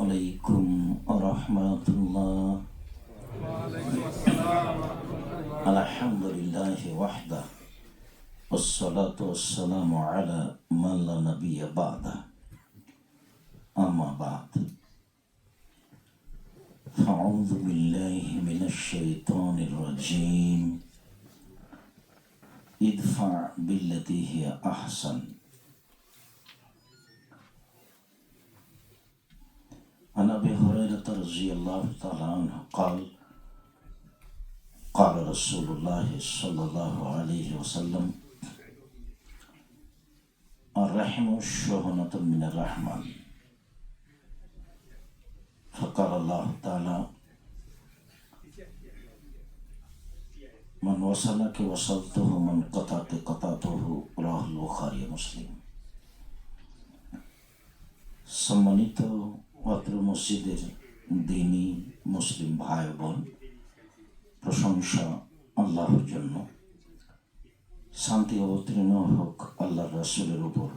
আলাইকুম রাহমাতুল্লাহ। আলহামদুলিল্লাহি ওয়াহদা ওয়াসসালাতু ওয়াসসালামু আলা মান লা নাবিয়্যা বা'দা। আম্মা বা'দ। ফাউযু বিল্লাহি মিনাশ শাইতানির রাজীম। ইদফা বিল্লাতি হিয়া আহসান। عن أبي هريرة رضي الله تعالى عنه قال قال رسول الله صلى الله عليه وسلم الرحم شحنة من الرحمن. فقال الله تعالى من وصلك وصلته من قطعك قطعته. رواه البخاري ومسلم. সম্মানিত অত্র মসজিদের দ্বীনী মুসলিম ভাই বোন, প্রশংসা আল্লাহর জন্য। শান্তি অবতীর্ণ হোক আল্লাহর রাসূলের উপর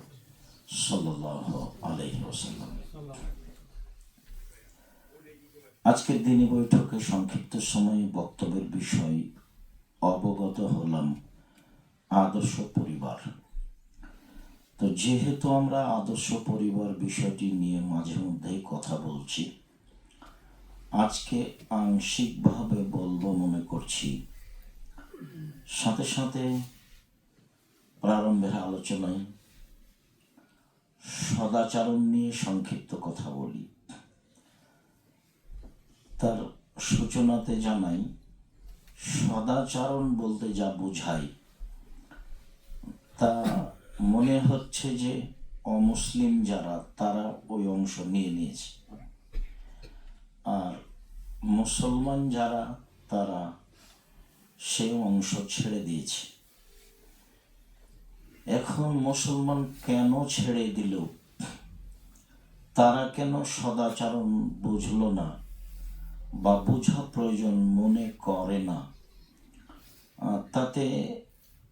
সাল্লাল্লাহু আলাইহি ওয়াসাল্লাম। আজকের দিনী বৈঠকে সংক্ষিপ্ত সময়ে বক্তব্যের বিষয় অবগত হলাম আদর্শ পরিবার। তো যেহেতু আমরা আদর্শ পরিবার বিষয়টি নিয়ে মাঝে মধ্যেই কথা বলছি, আজকে আংশিকভাবে বলবো মনে করছি। সাথে সাথে প্রারম্ভের আলোচনায় সদাচরণ নিয়ে সংক্ষিপ্ত কথা বলি। তার সূচনাতে জানাই, সদাচরণ বলতে যা বোঝায় তা মনে হচ্ছে যে অমুসলিম যারা তারা ওই অংশ নিয়ে নিয়েছে, আর মুসলমান যারা তারা সেই অংশ ছেড়ে দিয়েছে। এখন মুসলমান কেন ছেড়ে দিল, তারা কেন সদাচরণ বুঝলো না বা বোঝা প্রয়োজন মনে করে না, তাতে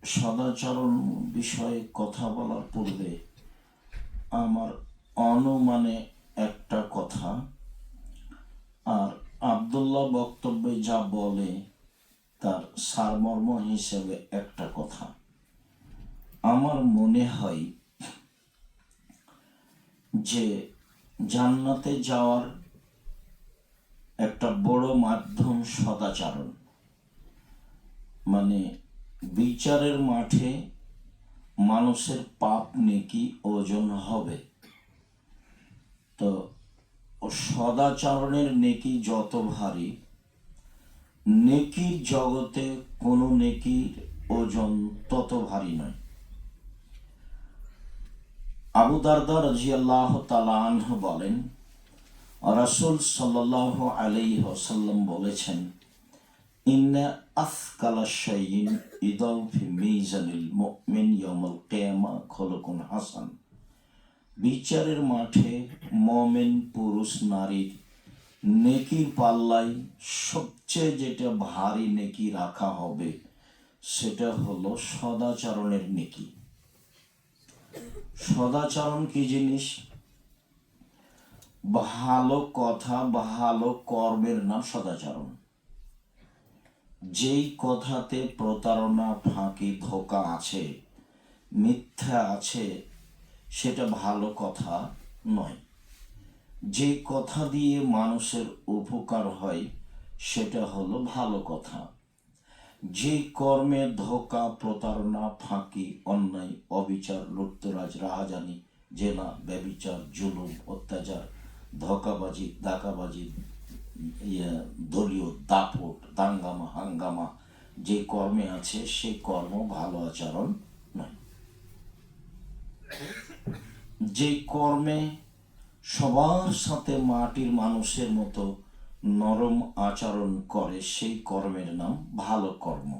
সদাচরণ বিষয়ে কথা বলার পূর্বে আমার অনুমানে একটা কথা, আর আব্দুল্লাহ বক্তব্যে যা বলে তার সারমর্ম হিসেবে একটা কথা। আমার মনে হয় যে জান্নাতে যাওয়ার একটা বড় মাধ্যম সদাচরণ, মানে বিচারের মাঠে মানুষের পাপ নেকি ওজন হবে। তো সদাচরণের নেকি যত ভারী, নেকির জগতে কোনো নেকির ওজন তত ভারী নয়। আবু দারদা রাদিয়াল্লাহু তাআলা আনহু বলেন, রাসূল সাল্লাল্লাহু আলাইহি ওয়াসাল্লাম বলেছেন, ইন্না আথকালা শাইইন ইদাউ ফি মিজানিল মুমিন ইয়াউমাল কিয়ামা খুলুকুন হাসান। বিচারের মাঠে মুমিন পুরুষ নারীর নেকির পাল্লায় সবচেয়ে যেটা ভারী নেকি রাখা হবে সেটা হলো সদাচরণের নেকি। সদাচরণ কি জিনিস? ভালো কথা, ভালো কর্মের নাম সদাচরণ। যেই কথাতে প্রতারণা, ফাঁকি, ধোঁকা আছে, মিথ্যা আছে, সেটা ভালো কথা নয়। যে কথা দিয়ে মানুষের উপকার হয় সেটা হলো ভালো কথা। যে কর্মে ধোঁকা, প্রতারণা, ফাঁকি, অন্যায়, অবিচার, লুটতরাজ, রাহাজানি, জেনা, ব্যভিচার, জুলুম, অত্যাচার, ধোঁকাবাজি, ডাকাবাজি, দলীয় দাপট, দাঙ্গামা, হাঙ্গামা, যে কর্মে আছে সেই কর্ম ভালো আচরণ নয়। যে কর্মে সবার সাথে মাটির মানুষের মতো নরম আচরণ করে সেই কর্মের নাম ভালো কর্ম।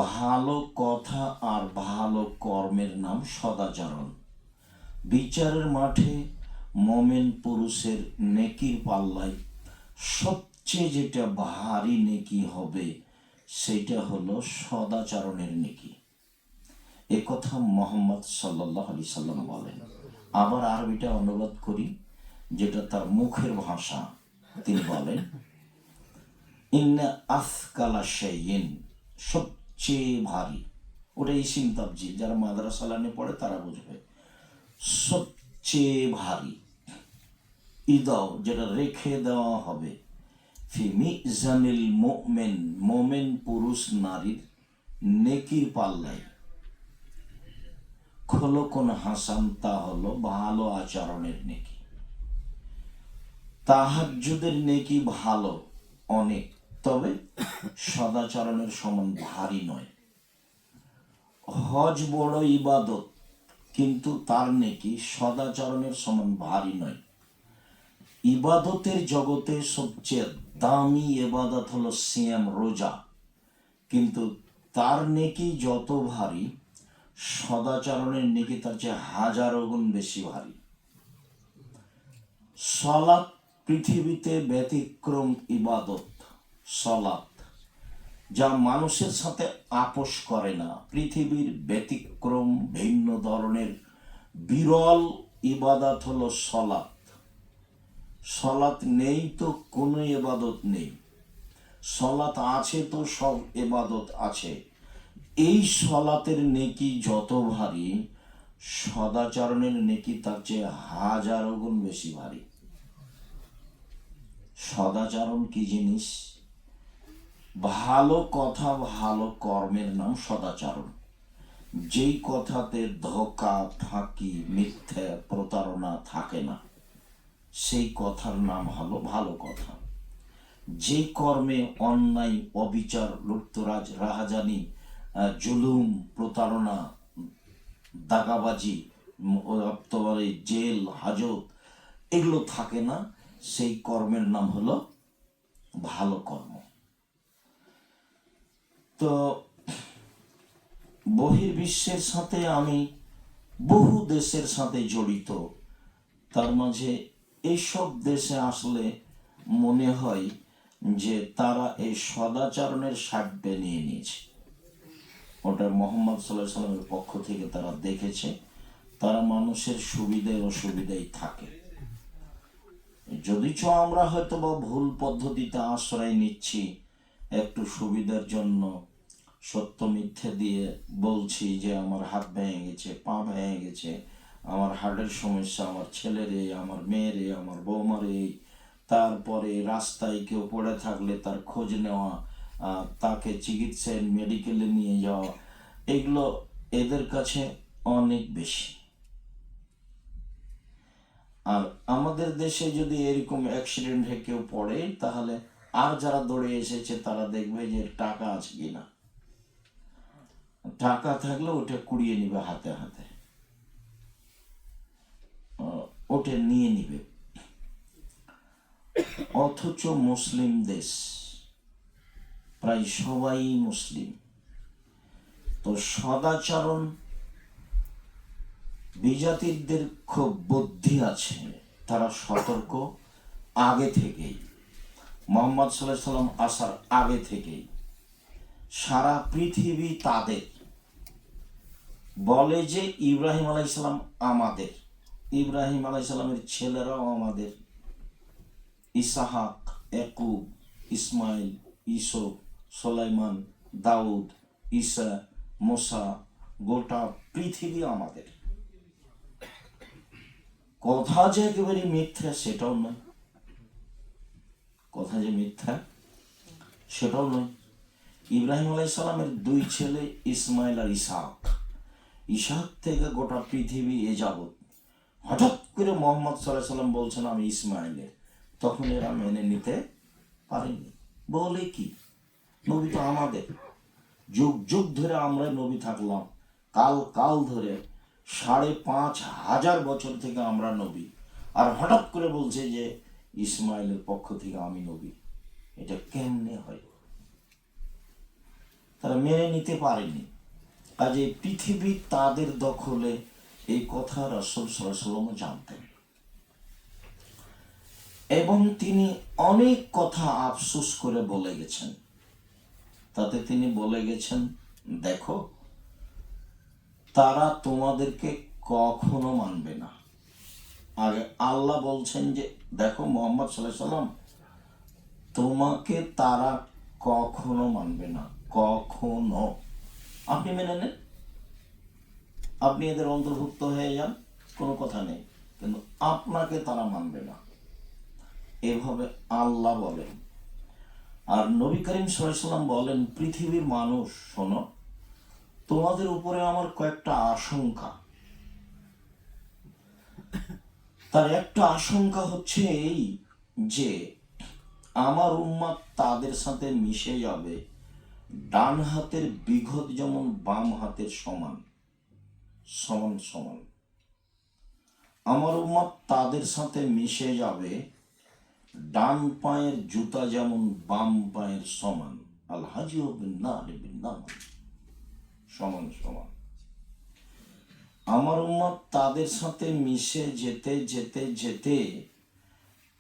ভালো কথা আর ভালো কর্মের নাম সদাচরণ। বিচারের মাঠে মুমিন পুরুষের নেকির পাল্লায় সবচেয়ে যেটা ভারী নেকি হবে সেটা হলো সদাচরণের নেকি। এ কথা মুহাম্মদ সাল্লাল্লাহু আলাইহি সাল্লাম বলেন। আবার আরবিটা অনুবাদ করি, যেটা তার মুখের ভাষা, তিনি বলেন ইন্না আফকালা শাইইন, সবচেয়ে ভারী। ওটা ইসিম তাবজিল, যারা মাদ্রাসা লাইনে পড়ে তারা বুঝবে। সবচেয়ে ভারী, ইদাও যেটা রেখে দেওয়া হবে, ফি মিজানিল মুমিন, মোমেন পুরুষ নারীর নেকির পাল্লায়, খোলকুন হাসান, তা হলো ভালো আচরণের নেকি। তাহাজ্জুদের নেকি ভালো অনেক, তবে সদাচরণের সমান ভারী নয়। হজ বড় ইবাদত, কিন্তু তার নেকি সদাচরণের সমান ভারী নয়। ইবাদতের জগতে সবচেয়ে দামি ইবাদত হলো সিয়াম, রোজা, কিন্তু তার নেকি যত ভারী, সদাচরণের নেকি তার চেয়ে হাজারো গুণ বেশি ভারী। সলাত পৃথিবীতে ব্যতিক্রম ইবাদত। সলাত যা মানুষের সাথে আপোষ করে না, পৃথিবীর ব্যতিক্রম ভিন্ন ধরনের বিরল ইবাদত হলো সলাত। সলাত নেই তো কোনো ইবাদত নেই, সলাত আছে তো সব ইবাদত আছে। এই সলাতের নেকি যত ভারী, সদাচরণের নেকি তার চেয়ে হাজারো গুণ বেশি ভারী। সদাচরণ কি জিনিস? ভালো কথা, ভালো কর্মের নাম সদাচরণ। যেই কথাতে ধোঁকা, ফাঁকি, মিথ্যা, প্রতারণা থাকে না, সেই কথার নাম হলো ভালো কথা। যে কর্মে অন্যায়, অবিচার, লুপ্তরাজ, রাহাজানি, জুলুম, প্রতারণা, দাগাবাজি, জেল হাজত এগুলো থাকে না, সেই কর্মের নাম হলো ভালো কর্ম। তো বহির্বিশ্বের সাথে আমি বহু দেশের সাথে জড়িত, তার মাঝে এইসব দেশে আসলে মনে হয় যে তারা এই সদাচরণের সাহায্যে নিয়ে নিয়েছে। ওটা মোহাম্মদ সাল্লাল্লাহু আলাইহি সাল্লামের পক্ষ থেকে তারা দেখেছে, তারা মানুষের সুবিধায় অসুবিধায় থাকে। যদিচ আমরা হয়তো বা ভুল পদ্ধতিতে আশ্রয় নিচ্ছি, একটু সুবিধার জন্য সত্য মিথ্যে দিয়ে বলছি যে আমার হাত ভেঙে গেছে, পা ভেঙে গেছে, আমার হার্টের সমস্যা, আমার ছেলেরে, আমার মেয়েরে, আমার বৌমারে, তারপরে রাস্তায় কেউ পড়ে থাকলে তার খোঁজ নেওয়া, তাকে চিকিৎসায় মেডিকেলে নিয়ে যাওয়া, এগুলো এদের কাছে অনেক বেশি। আর আমাদের দেশে যদি এরকম অ্যাক্সিডেন্টে কেউ পড়ে, তাহলে আর যারা দৌড়ে এসেছে তারা দেখবে যে টাকা আছে কিনা, টাকা থাকলে ওটা কুড়িয়ে নিবে হাতে হাতে, ওটা নিয়ে নিবে। অথচ মুসলিম দেশ, প্রায় সবাই মুসলিম, তো সদাচরণ বিজাতিদের খুব বুদ্ধি আছে, তারা সতর্ক আগে থেকেই, মোহাম্মদ সাল্লাল্লাহু আলাইহি সাল্লাম আসার আগে থেকেই। সারা পৃথিবী তাদের বলে যে ইব্রাহিম আলাইহিস সালাম আমাদের, ইব্রাহিম আলাইহিস সালামের ছেলেরাও আমাদের, ইসাহাক, ইয়াকুব, ইসমাইল, ইসুফ, সুলাইমান, দাউদ, ঈসা, মুসা, গোটা পৃথিবী আমাদের। কথা যে একেবারে মিথ্যা সেটাও নয়, কথা যে মিথ্যা সেটাও নয়। ইব্রাহিম আলাইহিস সালামের দুই ছেলে ইসমাইল আর ইসহাক, ইসহাক থেকে গোটা পৃথিবী এ যাবৎ। হঠাৎ করে মোহাম্মদ সাল্লাল্লাহু আলাইহি সাল্লাম বলছেন আমি ইসমাইলের, তখন এরা মেনে নিতে পারেনি। বলে কি, নবী তো আমাদের, যুগ যুগ ধরে আমরা নবী থাকলাম, কাল কাল ধরে 5,500 বছর থেকে আমরা নবী, আর হঠাৎ করে বলছে যে ইসমাইলের পক্ষ থেকে আমি নবী, এটা কেমনে হয়? তারা মেনে নিতে পারেনি। কাজে পৃথিবী তাদের দখলে, এই কথা রাসূল সাল্লাল্লাহু আলাইহি ওয়াসাল্লাম জানতেন, এবং তিনি অনেক কথা আফসোস করে বলে গেছেন। তাতে তিনি বলে গেছেন, দেখো তারা তোমাদেরকে কখনো মানবে না, আর আল্লাহ বলছেন যে দেখো মোহাম্মদ সাল্লাল্লাহু আলাইহি সাল্লাম, তোমাকে তারা কখনো মানবে না, কখনো। আপনি মেনে নেন, আপনি এদের অন্তর্ভুক্ত হয়ে যান, কোনো কথা নেই, কিন্তু আপনাকে তারা মানবে না, এভাবে আল্লাহ বলেন। আর নবী করিম সাল্লাল্লাহু আলাইহি সাল্লাম বলেন, পৃথিবীর মানুষ শোনো, তোমাদের উপরে আমার কয়েকটা আশঙ্কা। তার একটা আশঙ্কা হচ্ছে এই যে আমার উম্মাত তাদের সাথে মিশে যাবে ডান হাতের বিঘত যেমন বাম হাতের সমান, সমান সমান। আমার উম্মাত তাদের সাথে মিশে যাবে ডান পায়ের জুতা যেমন বাম পায়ের সমান। আল হাজি সমান সমান। আমার উম্মত তাদের সাথে মিশে যেতে যেতে যেতে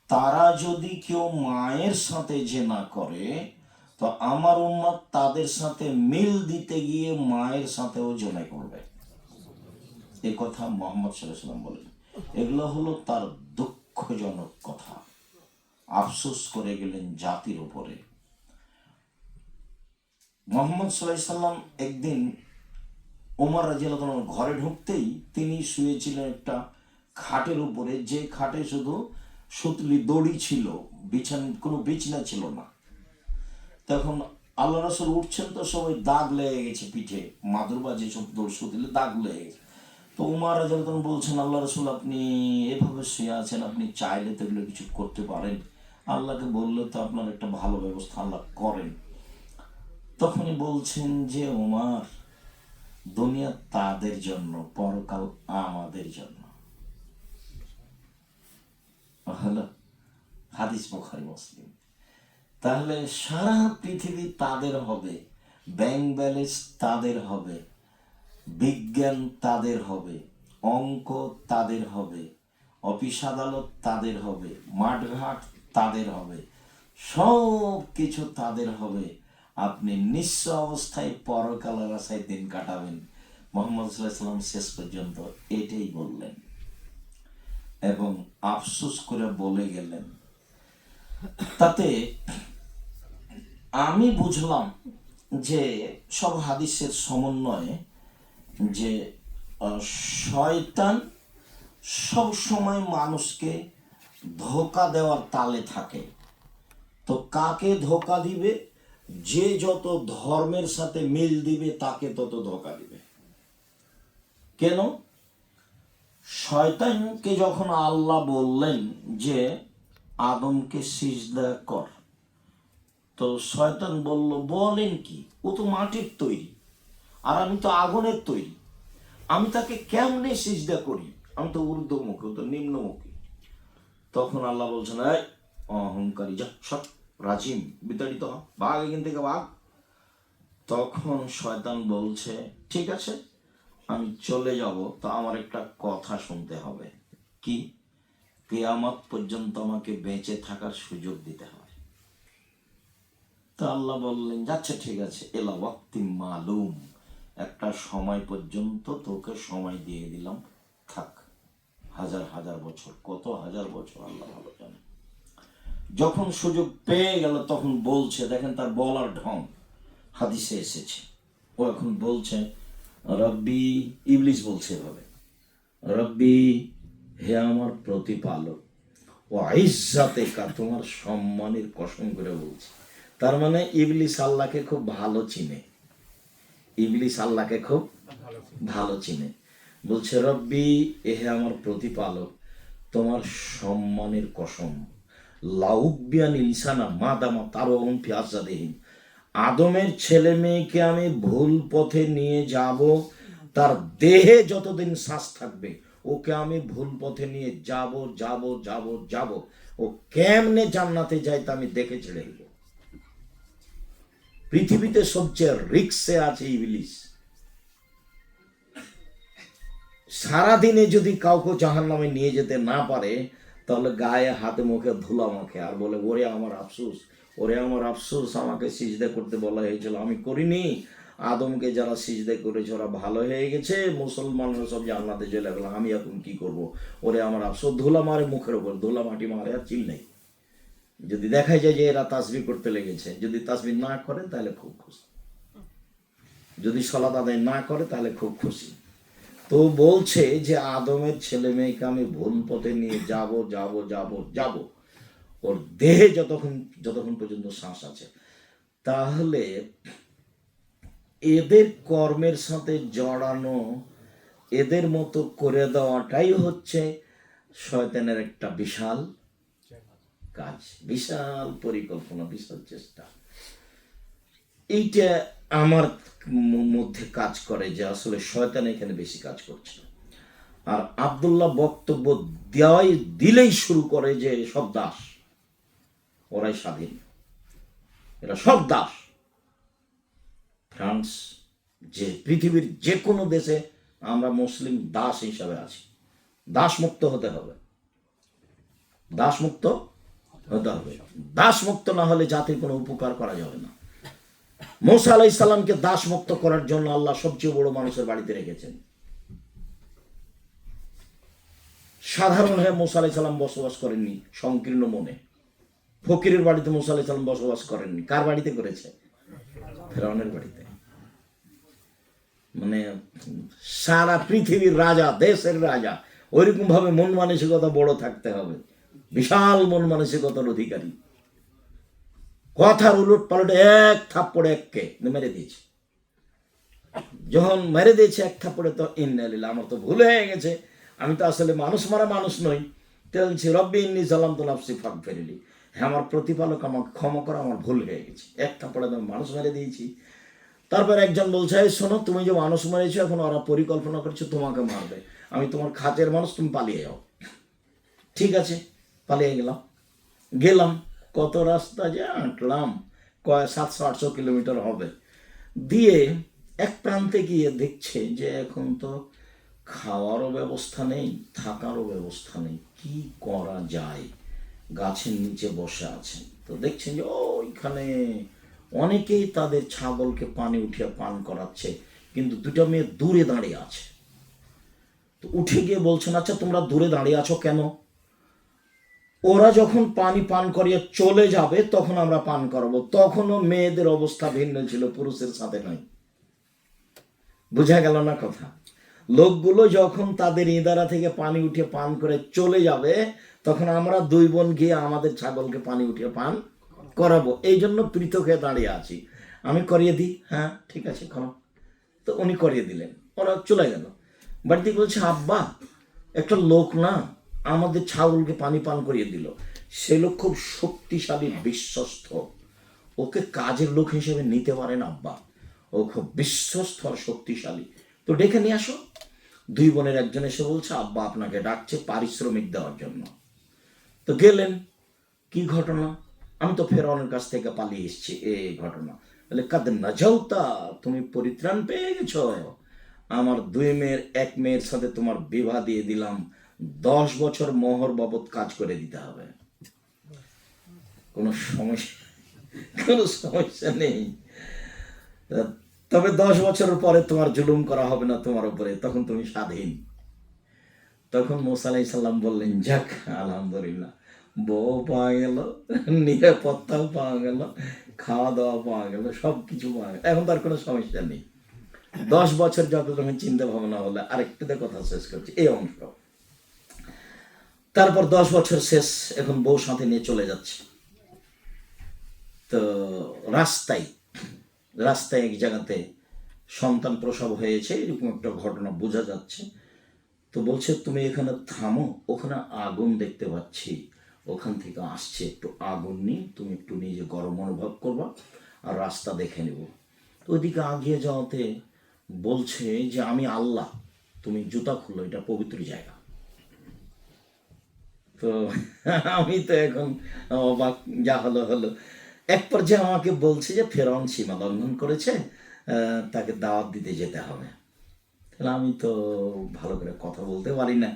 তারা যদি কেউ মায়ের সাথে জেনা করে, তো আমার উম্মত তাদের সাথে মিল দিতে গিয়ে মায়ের সাথেও জেনা করবে। এ কথা মুহাম্মদ সাল্লাল্লাহু আলাইহি ওয়াসাল্লাম বলেন। এগুলো হলো তার দুঃখজনক কথা। আফসোস করে গেলেন জাতির উপরে। মুহাম্মদ সাল্লাল্লাহু আলাইহি ওয়াসাল্লাম একদিন ওমর রাদিয়াল্লাহু আনহু ঘরে ঢুকতেই তিনি শুয়েছিলেন একটা খাটের উপরে, যে খাটে শুধু সুতলি দড়ি ছিল, কোনো বিছানা ছিল না। তখন আল্লাহ রাসূল উঠছেন, তো সবাই দাগ লেগে গেছে পিঠে, মাদুর বা যেসব দড়ি সুতলি দাগ লেগে গেছে। তো ওমর রাদিয়াল্লাহু আনহু বলছেন, আল্লাহ রাসূল আপনি এভাবে শুয়ে আছেন, আপনি চাইলে তো এগুলো কিছু করতে পারেন, আল্লাহকে বললে তো আপনার একটা ভালো ব্যবস্থা আল্লাহ করেন। তখনই বলছেন যে ওমর, দুনিয়া তাদের জন্য, পরকাল আমাদের জন্য। হলো হাদিস বুখারী মুসলিম। তাহলে সারা পৃথিবী তাদের হবে, ব্যাংক ব্যালেন্স তাদের হবে, বিজ্ঞান তাদের হবে, অঙ্ক তাদের হবে, অফিস আদালত তাদের হবে, মাঠঘাট তাদের হবে, সব কিছু তাদের হবে। আপনি নিঃস্ব অবস্থায় পরকালের আশায় দিন কাটাবেন। মুহাম্মদ সাল্লাল্লাহু আলাইহি ওয়াসাল্লাম শেষ পর্যন্ত এটাই বললেন এবং আফসোস করে বলে গেলেন। তাতে আমি বুঝলাম যে সব হাদিসের সমন্বয়ে যে শয়তান সব সময় মানুষকে ধোঁকা দেওয়ার তালে থাকে। তো কাকে ধোঁকা দিবে? যে যত ধর্মের সাথে মিল দিবে তাকে তত ধোঁকা দিবে। কেন? শয়তানকে যখন আল্লাহ বললেন যে আদমকে সিজদা কর, তো শয়তান বলল, বলেন কি, ও তো মাটির তৈরি আর আমি তো আগুনের তৈরি, আমি তাকে কেমনে সিজদা করি, আমি তো ঊর্ধ্বমুখী, ও তো নিম্নমুখী। তখন আল্লাহ বলছেন, এই অহংকারী, যা সব রাজিম, বিতাড়িত হ, ভাগ এখান থেকে ভাগ। তখন শয়তান বলছে, ঠিক আছে আমি চলে যাব, তো আমার একটা কথা শুনতে হবে। কি? কিয়ামত পর্যন্ত আমাকে বেঁচে থাকার সুযোগ দিতে হবে। তা আল্লাহ বললেন, যাচ্ছে ঠিক আছে, এলা ওয়াক্তি মালুম, একটা সময় পর্যন্ত তোকে সময় দিয়ে দিলাম, থাক। হাজার হাজার বছর, কত হাজার বছর আল্লাহ ভালো জানে। যখন সুযোগ পেয়ে গেল তখন বলছে, দেখেন তার বলার ঢং হাদিসে এসেছে, ও এখন বলছে, রব্বি, ইবলিস বলছে এভাবে, রব্বি, হে আমার প্রতিপালক, ও ইজ্জাতে কা, তোমার সম্মানের কসম করে বলছে। তার মানে ইবলিস আল্লাহকে খুব ভালো চিনে, ইবলিস আল্লাহকে খুব ভালো চিনে। বলছে, রব্বি, হে আমার প্রতিপালক, তোমার সম্মানের কসম, লাউবিয়ান ইনসানা মাদামা তার অম্পিয়াজাদেহীন, আদমের ছেলে মেয়েকে আমি ভুল পথে নিয়ে যাব, তার দেহে যতদিন শ্বাস থাকবে ওকে আমি ভুল পথে নিয়ে যাব যাব যাব যাব, ও কেমনে জান্নাতে যায় তা আমি দেখে ছেড়ে দেব। পৃথিবীতে সবচেয়ে রিক্সে আছে ইবলিস। সারাদিনে যদি কাউকে জাহান্নামে নিয়ে যেতে না পারে, তাহলে গায়ে হাতে মুখে ধুলা মাখে আর বলে, ওরে আমার আফসোস, ওরে আমার আফসোস, আমাকে সিজদা করতে বলা হয়েছিল, আমি করিনি, আদমকে যারা সিজদা করেছে ওরা ভালো হয়ে গেছে, মুসলমানরা সব জান্নাতে চলে গেল, আমি এখন কি করব? ওরে আমার আফসোস, ধুলা মারে মুখের উপর, ধুলা মাটি মারে, আর চিল নেই। যদি দেখা যায় যে এরা তাসবিহ করতে লেগেছে, যদি তাসবিহ না করে তাহলে খুব খুশি, যদি সালাত আদায় না করে তাহলে খুব খুশি। তো বলছে যে আদমের ছেলে মেয়েকে আমি ভুল পথে নিয়ে যাব যাব যাব যাব, ওর দেহে যতক্ষণ পর্যন্ত শ্বাস আছে। তাহলে এদের কর্মের সাথে জড়ানো, এদের মতো করে দেওয়াটাই হচ্ছে শয়তানের একটা বিশাল কাজ, বিশাল পরিকল্পনা, বিশাল চেষ্টা। এইটা আমার মধ্যে কাজ করে যে আসলে শয়তান এখানে বেশি কাজ করছে। আর আব্দুল্লাহ বক্তব্য দিলেই শুরু করে যে সব দাস, ওরাই স্বাধীন, এরা সব দাস। ফ্রান্স, যে পৃথিবীর যে কোনো দেশে আমরা মুসলিম দাস হিসাবে আছি, দাসমুক্ত হতে হবে, দাসমুক্ত হতে হবে। দাসমুক্ত না হলে জাতির কোনো উপকার করা যাবে না। মূসা আলাইহিস সালামকে দাসমুক্ত করার জন্য আল্লাহ সবচেয়ে বড় মানুষের বাড়িতে রেখেছেন। সাধারণ হয়ে মূসা আলাইহিস সালাম বসবাস করেননি সংকীর্ণ মনে, ফকিরের বাড়িতে মূসা আলাইহিস সালাম বসবাস করেননি। কার বাড়িতে করেছে? ফেরাউনের বাড়িতে। মানে সারা পৃথিবীর রাজা, দেশের রাজা, ওইরকম ভাবে মন মানসিকতা বড় থাকতে হবে, বিশাল মন মানসিকতার অধিকারী। কথার উলট পালট এক থাপ্পড়ে এককে মেরে দিয়েছে। যখন মেরে দিয়েছে এক থাপ্পড়ে, তো ইন্নালিল্লাহ, আমার তো ভুল হয়ে গেছে, আমি তো আসলে মানুষ মারা মানুষ নই। বলছি রব্বি ইন্নী যালামতু নাফসি ফাগফিরলি, হ্যাঁ আমার প্রতিপালক আমাকে ক্ষমা করো, আমার ভুল হয়ে গেছে, এক থাপ্পড়ে আমি মানুষ মেরে দিয়েছি। তারপর একজন বলছে, এই শোনো, তুমি যে মানুষ মেরেছো, এখন ওরা পরিকল্পনা করছে তোমাকে মারবে, আমি তোমার খাতের মানুষ, তুমি পালিয়ে যাও। ঠিক আছে, পালিয়ে গেলাম। কত রাস্তা যে হাঁটলাম, 700-800 কিলোমিটার হবে। দিয়ে এক প্রান্তে গিয়ে দেখছে যে এখন তো খাওয়ারও ব্যবস্থা নেই, থাকারও ব্যবস্থা নেই, কি করা যায়? গাছের নিচে বসে আছেন, তো দেখছেন যে ওইখানে অনেকেই তাদের ছাগলকে পানি উঠিয়ে পান করাচ্ছে, কিন্তু দুটো মেয়ে দূরে দাঁড়িয়ে আছে। তো উঠে গিয়ে বলছেন, আচ্ছা তোমরা দূরে দাঁড়িয়ে আছো কেন? ওরা যখন পানি পান করিয়ে চলে যাবে তখন আমরা পান করাবো। তখনও মেয়েদের অবস্থা ভিন্ন ছিল, পুরুষের সাথে নয়। বুঝা গেল না কথা? লোকগুলো যখন তাদের ইদারা থেকে পানি উঠিয়ে পান করে চলে যাবে, তখন আমরা দুই বোন গিয়ে আমাদের ছাগলকে পানি উঠিয়ে পান করাবো, এই জন্য পৃথক হয়ে দাঁড়িয়ে আছি। আমি করিয়ে দিই, হ্যাঁ ঠিক আছে করো। তো উনি করিয়ে দিলেন, ওরা চলে গেল। বাড়িতে বলছে, আব্বা একটা লোক না আমাদের ছাগলকে পানি পান করিয়ে দিল, সে লোক খুব শক্তিশালী, বিশ্বস্ত, ওকে কাজের লোক হিসেবে নিতে পারেন আব্বা, ও খুব বিশ্বস্ত আর শক্তিশালী, তো ডেকে নিয়ে আসো। দুই বোনের একজন এসে বলছে, আব্বা আপনাকে ডাকছে পারিশ্রমিক দেওয়ার জন্য। তো গেলেন। কি ঘটনা? আমি তো ফেরাউনের কাছ থেকে পালিয়ে এসেছি, এই ঘটনা। বলে, কাদ নাজাউতা, তুমি পরিত্রাণ পেয়ে গেছো, আমার দুই মেয়ের এক মেয়ের সাথে তোমার বিবাহ দিয়ে দিলাম, 10 বছর মোহর বাবদ কাজ করে দিতে হবে। কোনো সমস্যা নেই, তবে 10 বছরের পরে তোমার জুলুম করা হবে না তোমার উপরে, তখন তুমি স্বাধীন। তখন মূসা আলাইহিস সালাম বললেন, যাক আলহামদুলিল্লাহ, বউ পাওয়া গেল, নিরাপত্তাও পাওয়া গেল, খাওয়া দাওয়া পাওয়া গেল, সব কিছু পাওয়া গেল, এখন তার কোনো সমস্যা নেই। 10 বছর যত যখন চিন্তা ভাবনা হলে, আরেকটু কথা শেষ করছি এই অংশ। তারপর 10 বছর শেষ, এখন বউ সাথে নিয়ে চলে যাচ্ছে। তো রাস্তায় এক জায়গাতে সন্তান প্রসব হয়েছে, এরকম একটা ঘটনা বোঝা যাচ্ছে। তো বলছে, তুমি এখানে থামো, ওখানে আগুন দেখতে পাচ্ছি, ওখান থেকে আসছে একটু আগুন নিয়ে, তুমি একটু নিজে গরম অনুভব করবা আর রাস্তা দেখে নেব। তো ওইদিকে আগিয়ে যাওয়াতে বলছে যে আমি আল্লাহ, তুমি জুতা খুললো, এটা পবিত্র জায়গা। তো আমি তো এখন অবাক, যা হলো হলো। এক পর্যায়ে আমাকে বলছে যে ফেরাউন সীমা লঙ্ঘন করেছে, তাকে দাওয়াত দিতে যেতে হবে। তাহলে আমি তো ভালো করে কথা বলতে পারি না।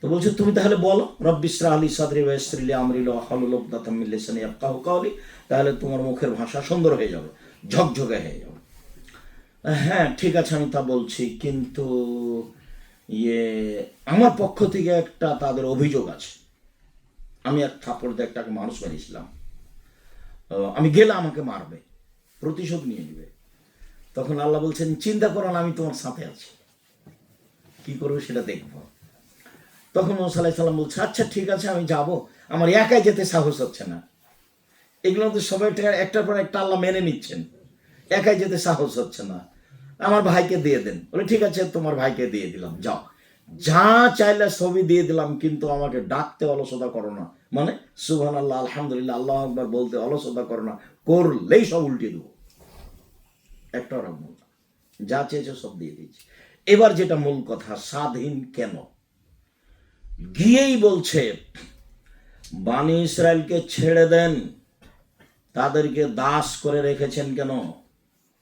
তো বলছে, তুমি তাহলে বলো, রব্বি ইশরাহ লি সাদরি ওয়া ইয়াসসির লি আমরি ওয়াহলুল উকদাতাম মিন লিসানি ইয়াফকাহু কাওলি, তাহলে তোমার মুখের ভাষা সুন্দর হয়ে যাবে, ঝকঝকে হয়ে যাবে। হ্যাঁ ঠিক আছে, আমি তা বলছি, কিন্তু ইয়ে আমার পক্ষ থেকে একটা তাদের অভিযোগ আছে। আমি এক থাপ্পড় দিয়ে একটা মানুষ মেরেছিলাম, আমি গেলে আমাকে মারবে, প্রতিশোধ নিয়ে নেবে। তখন আল্লাহ বলছেন, চিন্তা করো না, আমি তোমার সাথে আছি, কি করবো সেটা দেখবো। তখন মুসা আলাইহিস সালাম বলছে, আচ্ছা ঠিক আছে, আমি যাব, আমার একাই যেতে সাহস হচ্ছে না। এগুলো তো সবাই একটার পর একটা আল্লাহ মেনে নিচ্ছেন, একাই যেতে সাহস হচ্ছে না, আমার ভাইকে দিয়ে দেন। বলে ঠিক আছে, তোমার ভাইকে দিয়ে দিলাম, যাও, যা চাইলে ছবি দিয়ে দিলাম, কিন্তু আমাকে ডাকতে অলসতা করো না, মানে সুবহানাল্লাহ আলহামদুলিল্লাহ আল্লাহু আকবার বলতে অলসতা করো না, করলেই সব উল্টে দেবো, একটা রাখবো না, যা চেয়েছে সব দিয়ে দিচ্ছি। এবার যেটা মূল কথা, স্বাধীন কেন? গিয়েই বলছে, বানি ইসরায়েলকে ছেড়ে দেন, তাদেরকে দাস করে রেখেছেন কেন?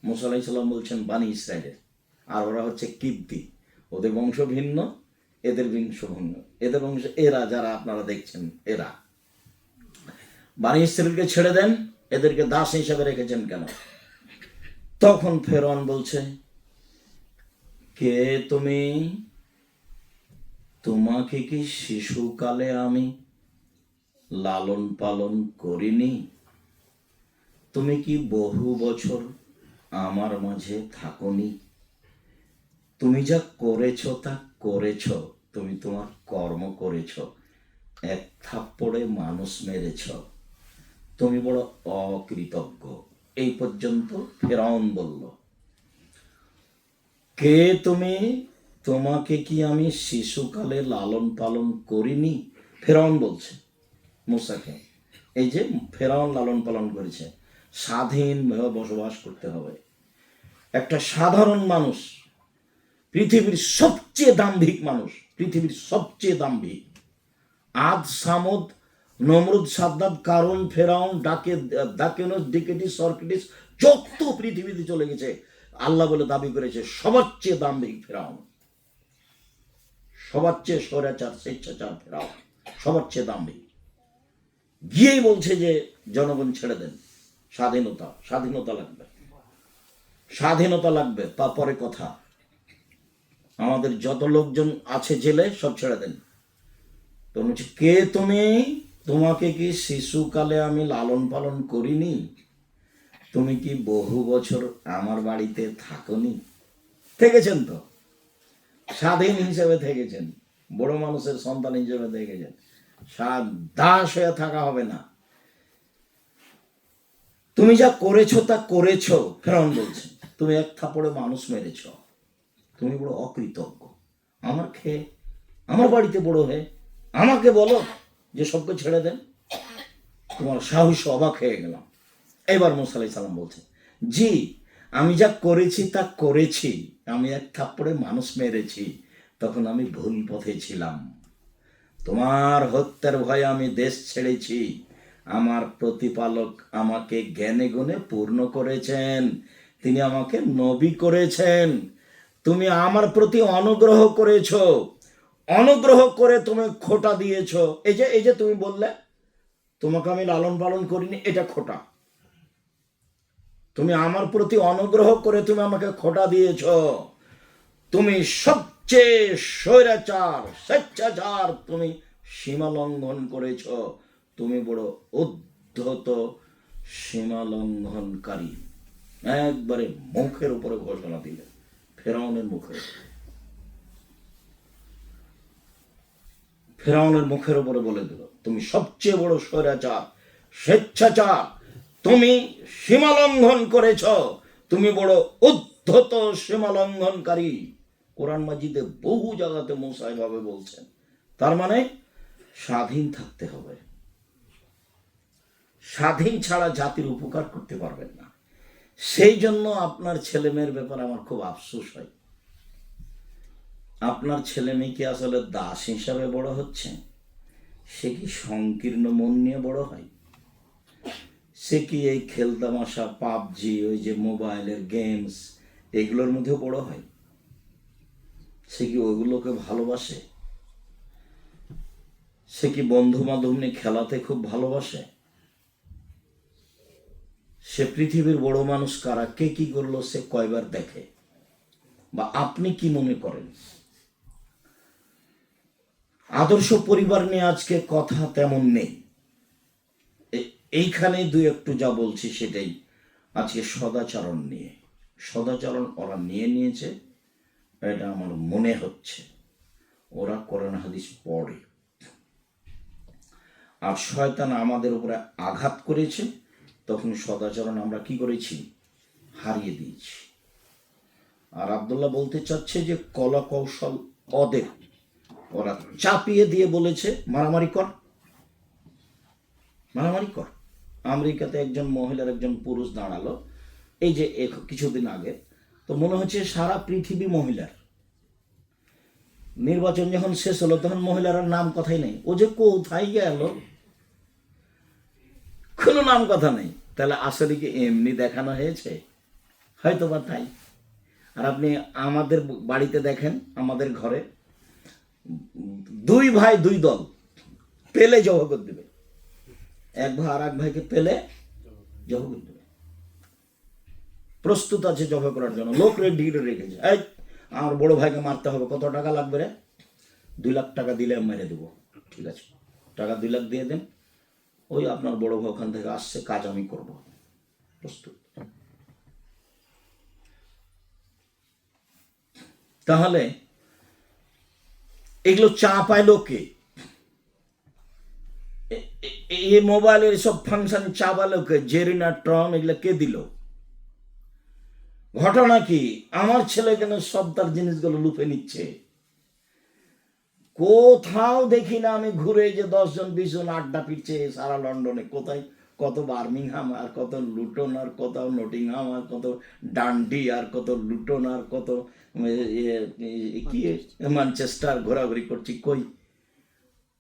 মুসা আলাইহিস সালাম বলছেন বানি ইসরায়েলের, আর ওরা হচ্ছে কিবতি, ওদের বংশ ভিন্ন, এদের বংশ ভিন্ন, এদের বংশ এরা যারা আপনারা দেখছেন এরা। বানি ইসরায়েলকে ছেড়ে দেন, এদেরকে দাস হিসেবে রেখেছেন কেন? তখন ফেরআউন বলছে, কে তুমি? তোমাকে কি শিশুকালে আমি লালন পালন করিনি? তুমি কি বহু বছর আমার মাঝে থাকোনি? তুমি যা করেছ তা করেছ, তুমি তোমার কর্ম করেছ, এক থাপ্পড়ে মানুষ মেরেছ, তুমি বড় অকৃতজ্ঞ। এই পর্যন্ত ফেরাউন বলল। কে তুমি? তোমাকে কি আমি শিশুকালে লালন পালন করিনি? ফেরাউন বলছে মুসাকে। এই যে ফেরাউন লালন পালন করেছে, স্বাধীনভাবে বসবাস করতে হবে। একটা সাধারণ মানুষ, পৃথিবীর সবচেয়ে দাম্ভিক মানুষ, পৃথিবীর সবচেয়ে দাম্ভিক, আদ সামদ, নমরুদ, সাদ্দাত, কারুন, ফেরাউন, দাকেনস, ডিকেটিস, সরকিটিস, যত পৃথিবীতে চলে গেছে আল্লাহ বলে দাবি করেছে, সবার চেয়ে দাম্ভিক ফেরাউন, সবার চেয়ে স্বৈরাচার স্বেচ্ছাচার ফেরাউন, সবার চেয়ে দাম্ভিক। গিয়েই বলছে যে জনগণ ছেড়ে দেন, স্বাধীনতা, স্বাধীনতা লাগবে, স্বাধীনতা লাগবে, তারপরে কথা, আমাদের যত লোকজন আছে জেলে সব ছেড়ে দেন। তো বলছে, কে তুমি? তোমাকে কি শিশুকালে আমি লালন পালন করিনি? তুমি কি বহু বছর আমার বাড়িতে থাকোনি? থেকেছেন তো, স্বাধীন হিসেবে থেকেছেন, বড় মানুষের সন্তান হিসেবে থেকেছেন, দাস হয়ে থাকা হবে না। তুমি যা করেছো তা করেছো, ফেরাউন বলছে, তুমি এক থাপড়ে মানুষ মেরেছ, তুমি বড় অকৃতজ্ঞ। আমার খেয়ে, আমার বাড়িতে বড় হয়ে আমাকে বলো যে সবকে ছেড়ে দেন, তোমার সাহস, অবাক হয়ে গেলাম। এবার মুসা আলাইহিস সালাম বলছে, জি, আমি যা করেছি তা করেছি, আমি এক থাপ্পড়ে মানুষ মেরেছি, তখন আমি ভুল পথে ছিলাম, তোমার হত্যার ভয়ে আমি দেশ ছেড়েছি, আমার প্রতিপালক আমাকে জ্ঞানে গুণে পূর্ণ করেছেন, তিনি আমাকে নবী করেছেন, তুমি আমার প্রতি অনুগ্রহ করেছ, অনুগ্রহ করে তুমি খোটা দিয়েছ। এই যে তুমি বললে তোমাকে আমি লালন পালন করিনি, এটা খোটা। তুমি আমার প্রতি অনুগ্রহ করে তুমি আমাকে খোটা দিয়েছ, তুমি সবচেয়ে স্বৈরাচার স্বেচ্ছাচার, তুমি সীমা লঙ্ঘন করেছ, তুমি বড় উদ্ধত সীমা লঙ্ঘনকারী। একবারে মুখের উপরে ঘোষণা দিলে, ফেরাউনের মুখে, ফেরাউনের মুখের উপরে বলে দিল, তুমি সবচেয়ে বড় স্বৈরাচার স্বেচ্ছাচার, তুমি সীমা লঙ্ঘন করেছ, তুমি বড় উদ্ধত সীমা লঙ্ঘনকারী। কোরআন মাজিদে বহু জায়গাতে মুসা এভাবে বলছেন। তার মানে স্বাধীন থাকতে হবে, স্বাধীন ছাড়া জাতির উপকার করতে পারবেন না। সেই জন্য আপনার ছেলে মেয়ের ব্যাপারে আমার খুব আফসোস হয়। আপনার ছেলে মেয়ে কি আসলে দাস হিসাবে বড় হচ্ছে? সে কি সংকীর্ণ মন নিয়ে বড় হয়? সে কি এই খেলতামাশা, পাবজি, ওই যে মোবাইলের গেমস, এগুলোর মধ্যে বড় হয়? সে কি ওইগুলোকে ভালোবাসে? সে কি বন্ধু বান্ধব নিয়ে খেলাতে খুব ভালোবাসে? সে পৃথিবীর বড় মানুষ কারা, কে কি করলো, সে কয়বার দেখে? বা আপনি কি মনে করেন? আদর্শ পরিবার নিয়ে আজকে কথা তেমন নেই, এইখানে দুই একটু যা বলছি সেটাই আজকে সদাচরণ নিয়ে। সদাচরণ ওরা নিয়ে নিয়েছে, এটা আমার মনে হচ্ছে। ওরা কোরআন হাদিস পড়ে, আর শয়তান আমাদের উপরে আঘাত করেছে, তখন সদাচরণ আমরা কি করেছি? হারিয়ে দিয়েছি। আর আব্দুল্লাহ বলতে চাচ্ছে যে কলা কৌশল ওদের, ওরা চাপিয়ে দিয়ে বলেছে মারামারি কর, মারামারি কর। আমেরিকাতে একজন মহিলার একজন পুরুষ দাঁড়ালো এই যে কিছুদিন আগে, তো মনে হচ্ছে সারা পৃথিবী মহিলার। নির্বাচন যখন শেষ হলো তখন মহিলার নাম কথাই নেই, ও যে কোথায় গেল কোনো নাম কথা নেই। তাহলে আসলে কি এমনি দেখানো হয়েছে? হয়তো বা তাই। আর আপনি আমাদের বাড়িতে দেখেন, আমাদের ঘরে দুই ভাই দুই দল, পেলে জবাব করে দেবে। এক ভাই আর এক ভাইকে পেলে জবাব করে দেবে, প্রস্তুত আছে জবাব করার জন্য, লোক রেডি রেখেছে। এই আমার বড় ভাইকে মারতে হবে, কত টাকা লাগবে রে? 2 লাখ টাকা দিলে আমি মেরে দেবো। ঠিক আছে, টাকা 2 লাখ দিয়ে দেন, ওই আপনার বড় ভাই ওখান থেকে আসছে, কাজ আমি করব, প্রস্তুত। তাহলে এগুলো চা পাইলো কে? এই মোবাইলের সব ফাংশন চা পাইলো কে? জেরিনা ট্রাম এগুলো কে দিল? ঘটনা কি? আমার ছেলে কেন সব তার জিনিসগুলো লুপে নিচ্ছে? কোথাও দেখি না আমি ঘুরে যে 10 জন 20 জন আড্ডা পিটছে সারা লন্ডনে। কোথায়? কত বার্মিংহাম, আর কত লুটন, আর কত নটিংহাম, আর কত ডান্ডি, আর কত লুটন, আর কত কি ম্যানচেস্টার ঘোরাঘুরি করছি। কই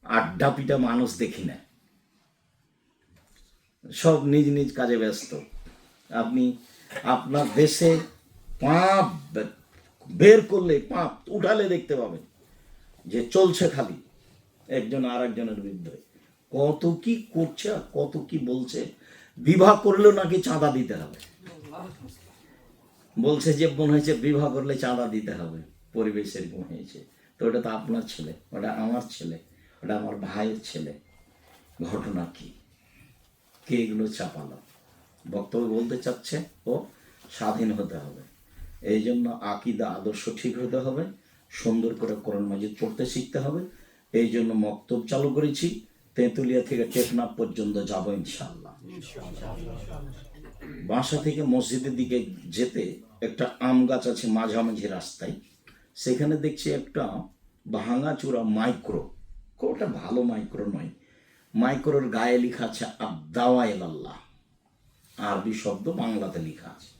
আড্ডা পিটা মানুষ দেখি না, সব নিজ নিজ কাজে ব্যস্ত। আপনি আপনার দেশে পাপ বের করলে, পাপ উঠালে দেখতে পাবেন যে চলছে খালি একজন আর একজনের বিরুদ্ধে। কত কি করছে আর কত কি বলছে। বিবাহ করলেও নাকি চাঁদা দিতে হবে, বলছে যে মনে হয়েছে বিবাহ করলে চাঁদা দিতে হবে, পরিবেশ এরকম হয়েছে। তো ওটা তো আপনার ছেলে, ওটা আমার ছেলে, ওটা আমার ভাইয়ের ছেলে। ঘটনা কি? কে এগুলো চাপালো? বক্তব্য বলতে চাচ্ছে ও স্বাধীন হতে হবে, এই জন্য আকিদা আদর্শ ঠিক হতে হবে, সুন্দর করে কোরআন মাজিদ পড়তে শিখতে হবে। এই জন্য মক্তব চালু করেছি, তেঁতুলিয়া থেকে টেকনাফ পর্যন্ত যাবো ইনশাআল্লাহ। বাসা থেকে মসজিদের দিকে যেতে একটা আম গাছ আছে মাঝামাঝি রাস্তায়, সেখানে দেখছি একটা ভাঙাচোরা মাইক্রো, ওটা ভালো মাইক্রো নয়, মাইক্রোর গায়ে লেখা আছে আদ-দাওয়া ইলাল্লাহ, আরবি শব্দ বাংলাতে লেখা আছে।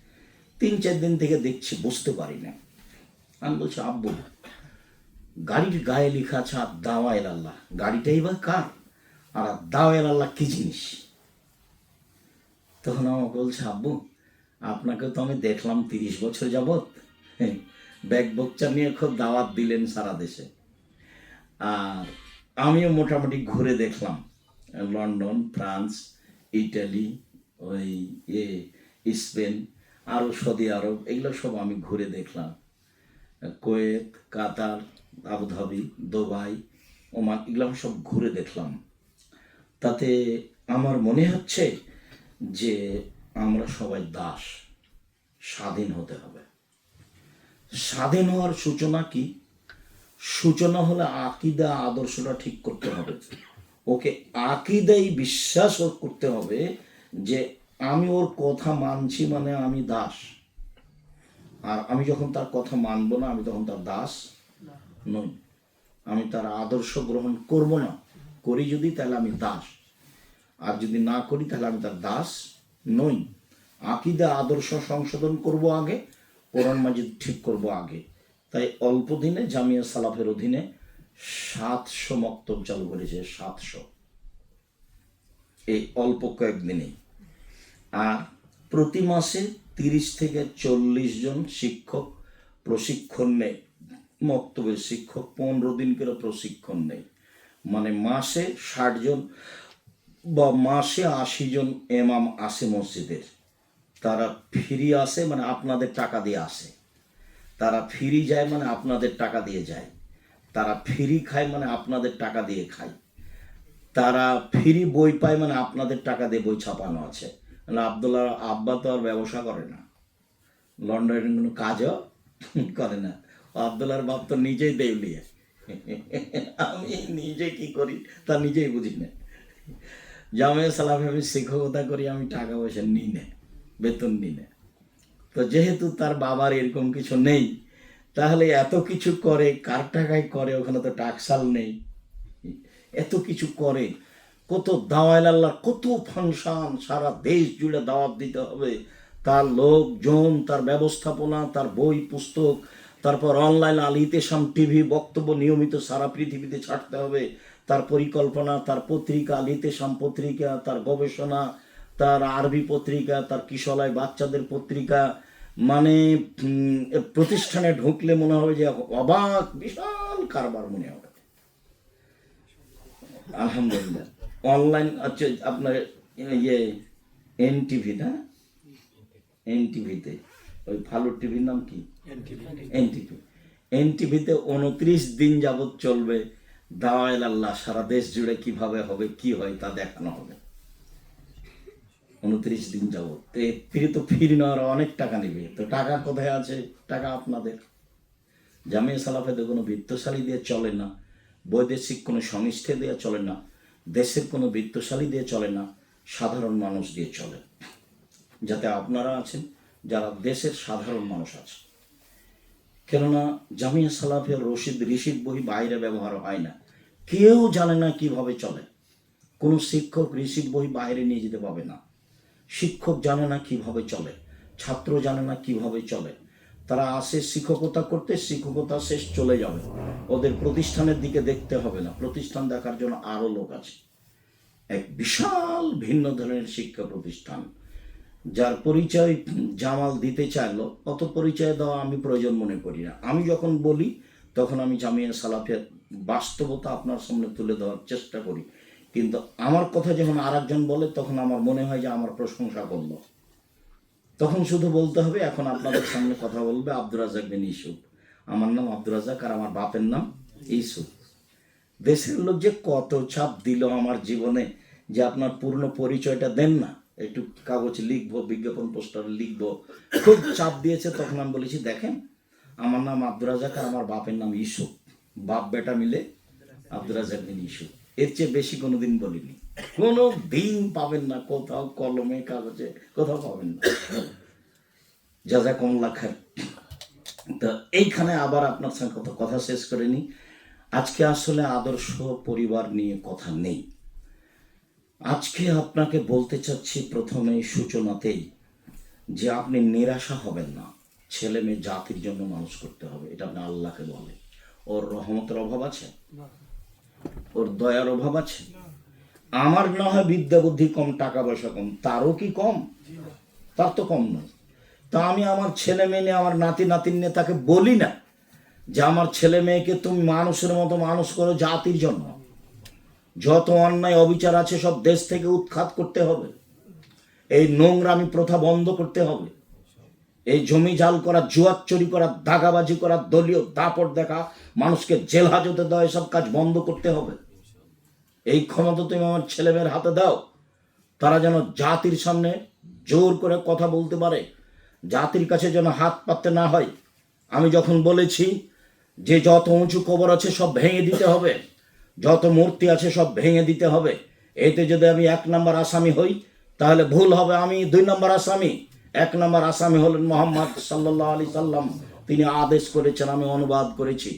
3-4 দিন থেকে দেখছি, বুঝতে পারি না। আমি বলছি আব্বু, গাড়ির গায়ে লেখা আছে আদ-দাওয়া ইলাল্লাহ, গাড়িটাই বা কার? আর আদ-দাওয়া ইলাল্লাহ কি জিনিস? তখন আমাকে বলছে আব্বু, আপনাকে তো আমি দেখলাম 30 বছর যাবৎ ব্যাগ বকচা নিয়ে খুব দাওয়াত দিলেন সারা দেশে, আর আমিও মোটামুটি ঘুরে দেখলাম লন্ডন, ফ্রান্স, ইটালি, ওই স্পেন, আরও সৌদি আরব, এগুলো সব আমি ঘুরে দেখলাম, কুয়েত, কাতার, আবুধাবি, দুবাই, ওমান, এগুলো সব ঘুরে দেখলাম। তাতে আমার মনে হচ্ছে যে আমরা সবাই দাস, স্বাধীন হতে হবে। স্বাধীন হওয়ার সূচনা কি? সূচনা হলে আকিদা আদর্শটা ঠিক করতে হবে। ওকে আকিদাই বিশ্বাস করতে হবে যে আমি ওর কথা মানছি মানে আমি দাস, আর আমি যখন তার কথা মানব না আমি তখন তার দাস নই। আমি তার আদর্শ গ্রহণ করব না, করি যদি তাহলে আমি দাস, আর যদি না করি তাহলে আমি তার দাস নই। আকিদা আদর্শ সংশোধন করব আগে, কোরআন মাজিদ ঠিক করব আগে। তাই অল্প দিনে জামিয়া সালাফের অধীনে 700 মক্তব চালু করেছে, 700, এই অল্প কয়েকদিনে। আর প্রতি মাসে 30 থেকে 40 জন শিক্ষক প্রশিক্ষণ নেয়, মক্তবের শিক্ষক 15 দিন করে প্রশিক্ষণ নেয়, মানে মাসে 60 জন বা মাসে 80 জন এমাম আসে মসজিদের, তারা ফ্রি আসে, মানে আপনাদের টাকা দিয়ে আসে। তারা ফ্রি যায় মানে আপনাদের টাকা দিয়ে যায়, তারা ফ্রি খায় মানে আপনাদের টাকা দিয়ে খায়, তারা ফ্রি বই পায় মানে আপনাদের টাকা দিয়ে বই ছাপানো আছে। মানে আবদুল্লাহ আব্বা তো আর ব্যবসা করে না, লন্ডনের কোনো কাজও করে না। আবদুল্লাহর বাপ তো নিজেই দেউলিয়া। আমি নিজে কি করি তা নিজেই বুঝি না। জামিয়া সালাফে আমি শিক্ষকতা করি, আমি টাকা পয়সা নিই না, বেতন নিই না। তো যেহেতু তার বাবার এরকম কিছু নেই, তাহলে এত কিছু করে কার টাকায় করে? ওখানে তো টাকসাল নেই, এত কিছু করে। কত দাওয়াল আল্লাহ, কত ফাংশন, সারা দেশ জুড়ে দাওয়াত দিতে হবে, তার লোকজন, তার ব্যবস্থাপনা, তার বই পুস্তক, তারপর অনলাইন আল ইতেশাম টিভি বক্তব্য নিয়মিত সারা পৃথিবীতে ছাড়তে হবে, তার পরিকল্পনা, তার পত্রিকা আল ইতেশাম পত্রিকা, তার গবেষণা, তার আরবি পত্রিকা, তার কিশোরায় বাচ্চাদের পত্রিকা। মানে প্রতিষ্ঠানে ঢুকলে মনে হবে যে অবাক, বিশাল কারবার মনে হবে। আলহামদুলিল্লাহ। অনলাইন হচ্ছে আপনার ইয়ে এনটিভি, না এনটিভিতে, ওই ফালুর টিভির নাম কি, এনটিভি। এনটিভিতে 29 দিন যাবৎ চলবে দাওয়াল আল্লাহ, সারা দেশ জুড়ে কিভাবে হবে, কি হয় তা দেখানো হবে 29 দিন যাবৎ। তো ফির নেওয়ার অনেক টাকা নেবে, তো টাকা কোথায় আছে? টাকা আপনাদের। জামিয়া সালাফেতে কোনো বিত্তশালী দিয়ে চলে না, বৈদেশিক কোনো সংস্থা দিয়ে চলে না, দেশের কোনো বিত্তশালী দিয়ে চলে না, সাধারণ মানুষ দিয়ে চলে। যাতে আপনারা আছেন যারা দেশের সাধারণ মানুষ আছে। কেননা জামিয়া সালাফের ঋষিদ বই বাইরে ব্যবহার হয় না, কেউ জানে না কিভাবে চলে। কোনো শিক্ষক ঋষিদ বই বাইরে নিয়ে যেতে পাবে না, শিক্ষক জানে না কিভাবে চলে, ছাত্র জানে না কিভাবে চলে। তারা আসে শিক্ষকতা করতে, শিক্ষকতা শেষ চলে যাবে, ওদের প্রতিষ্ঠানের দিকে দেখতে হবে না, প্রতিষ্ঠান দেখার জন্য আরো লোক আছে। এক বিশাল ভিন্ন ধরনের শিক্ষা প্রতিষ্ঠান, যার পরিচয় জামাল দিতে চাইলো, অত পরিচয় দেওয়া আমি প্রয়োজন মনে করি না। আমি যখন বলি তখন আমি জামিয়া সালাফের বাস্তবতা আপনার সামনে তুলে দেওয়ার চেষ্টা করি, কিন্তু আমার কথা যখন আর একজন বলে তখন আমার মনে হয় যে আমার প্রশংসা করলো। তখন শুধু বলতে হবে, এখন আপনাদের সামনে কথা বলবে আব্দুর রাজ্জাক বিন ইউসুফ। আমার নাম আব্দুর রাজ্জাক আর আমার বাপের নাম ইউসুফ। দেশের লোক যে কত চাপ দিল আমার জীবনে যে আপনার পূর্ণ পরিচয়টা দেন না, একটু কাগজ লিখবো, বিজ্ঞাপন পোস্টার লিখবো, খুব চাপ দিয়েছে। তখন আমি বলেছি, দেখেন আমার নাম আব্দুর রাজ্জাক আর আমার বাপের নাম ইউসুফ, বাপ বেটা মিলে আব্দুর রাজ্জাক বিন ইউসুফ। এর চেয়ে বেশি কোনোদিন বলিনি, কোনো দিন পাবেন না কোথাও, কলমে কাগজে কোথাও পাবেন না। জাযাকুমুল্লাহ খাইর। তো এইখানে আবার আপনার সঙ্গে কথা শেষ করে নি। আজকে আসলে আদর্শ পরিবার নিয়ে কথা নেই। আজকে আপনাকে বলতে চাচ্ছি প্রথমে সূচনাতেই যে আপনি নিরাশা হবেন না। ছেলে মেয়ে জাতির জন্য মানুষ করতে হবে, এটা আপনি আল্লাহকে বলে। ওর রহমতের অভাব আছে, ওর দয়ার অভাব আছে। আমার না হয় বিদ্যা বুদ্ধি কম, টাকা পয়সা কম, তারও কি কম? তার তো কম নয়। তা আমি আমার ছেলে মেয়ে নিয়ে, আমার নাতি নাতিন নিয়ে তাকে বলি না যে আমার ছেলে মেয়েকে তুমি মানুষের মতো মানুষ করো জাতির জন্য। যত অন্যায় অবিচার আছে সব দেশ থেকে উৎখাত করতে হবে, এই নোংরামি প্রথা বন্ধ করতে হবে, এই জমি জাল করা, জুয়ার চুরি করা, দাগাবাজি করা, দলীয় দাপট দেখা, মানুষকে জেল হাজতে দেওয়া, এসব কাজ বন্ধ করতে হবে। এই ক্ষমতা তুমি আমার ছেলেমেয়ের হাতে দাও, তারা যেন জাতির সামনে জোর করে কথা বলতে পারে, জাতির কাছে যেন হাত পাততে না হয়। আমি যখন বলেছি যে যত উঁচু কবর আছে সব ভেঙে দিতে হবে, যত মূর্তি আছে সব ভেঙে দিতে হবে, এতে যদি আমি 1 নম্বর আসামি হই তাহলে ভুল হবে, আমি 2 নম্বর আসামি। 1 নম্বর আসামি হলেন মুহাম্মদ সাল্লাল্লাহু আলাইহি সাল্লাম, তিনি আদেশ করেছেন, আমি অনুবাদ করেছি,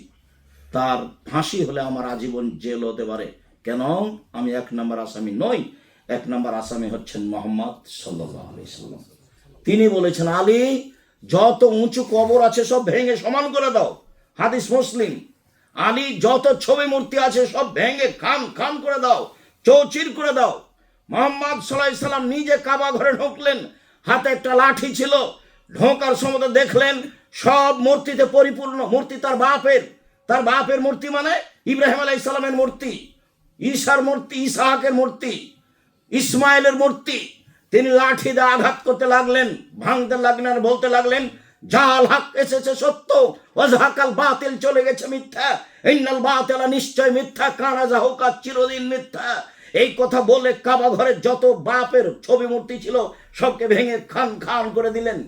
তার ফাঁসি হলে আমার আজীবন জেল হতে পারে। কেন? আমি 1 নম্বর আসামি নই, 1 নম্বর আসামি হচ্ছেন মুহাম্মদ সাল্লাল্লাহু আলাইহি সাল্লাম। তিনি বলেছেন, আলী যত উঁচু কবর আছে সব ভেঙে সমান করে দাও, হাদিস মুসলিম। আলী যত ছবি মূর্তি আছে সব ভেঙে খান খান করে দাও, চৌচির করে দাও। মুহাম্মদ সাল্লাল্লাহু আলাইহি সাল্লাম নিজে কাবা ঘরে ঢুকলেন, হাতে একটা লাঠি ছিল, ঢোকার সময় দেখলেন সব মূর্তিতে পরিপূর্ণ। মূর্তি তার বাপের মূর্তি, মানে ইব্রাহিম আলাইহিস সালামের মূর্তি, ঈসার মূর্তি, ইসহাকের মূর্তি, ইসমাইলের মূর্তি। তিনি লাঠি দিয়ে আঘাত করতে লাগলেন, ভাঙতে লাগলেন আর বলতে লাগলেন জাল হক এসেছে সত্য, ওয়াজহাকাল বাতিল চলে গেছে মিথ্যা, ইন্নাল বাতিলা নিশ্চয় মিথ্যা, কানা যাহুকা চিরদিন মিথ্যা। এই কথা বলে কাবা ঘরের যত বাপের ছবি মূর্তি ছিল সবকে ভেঙে খান খান করে দিলেন।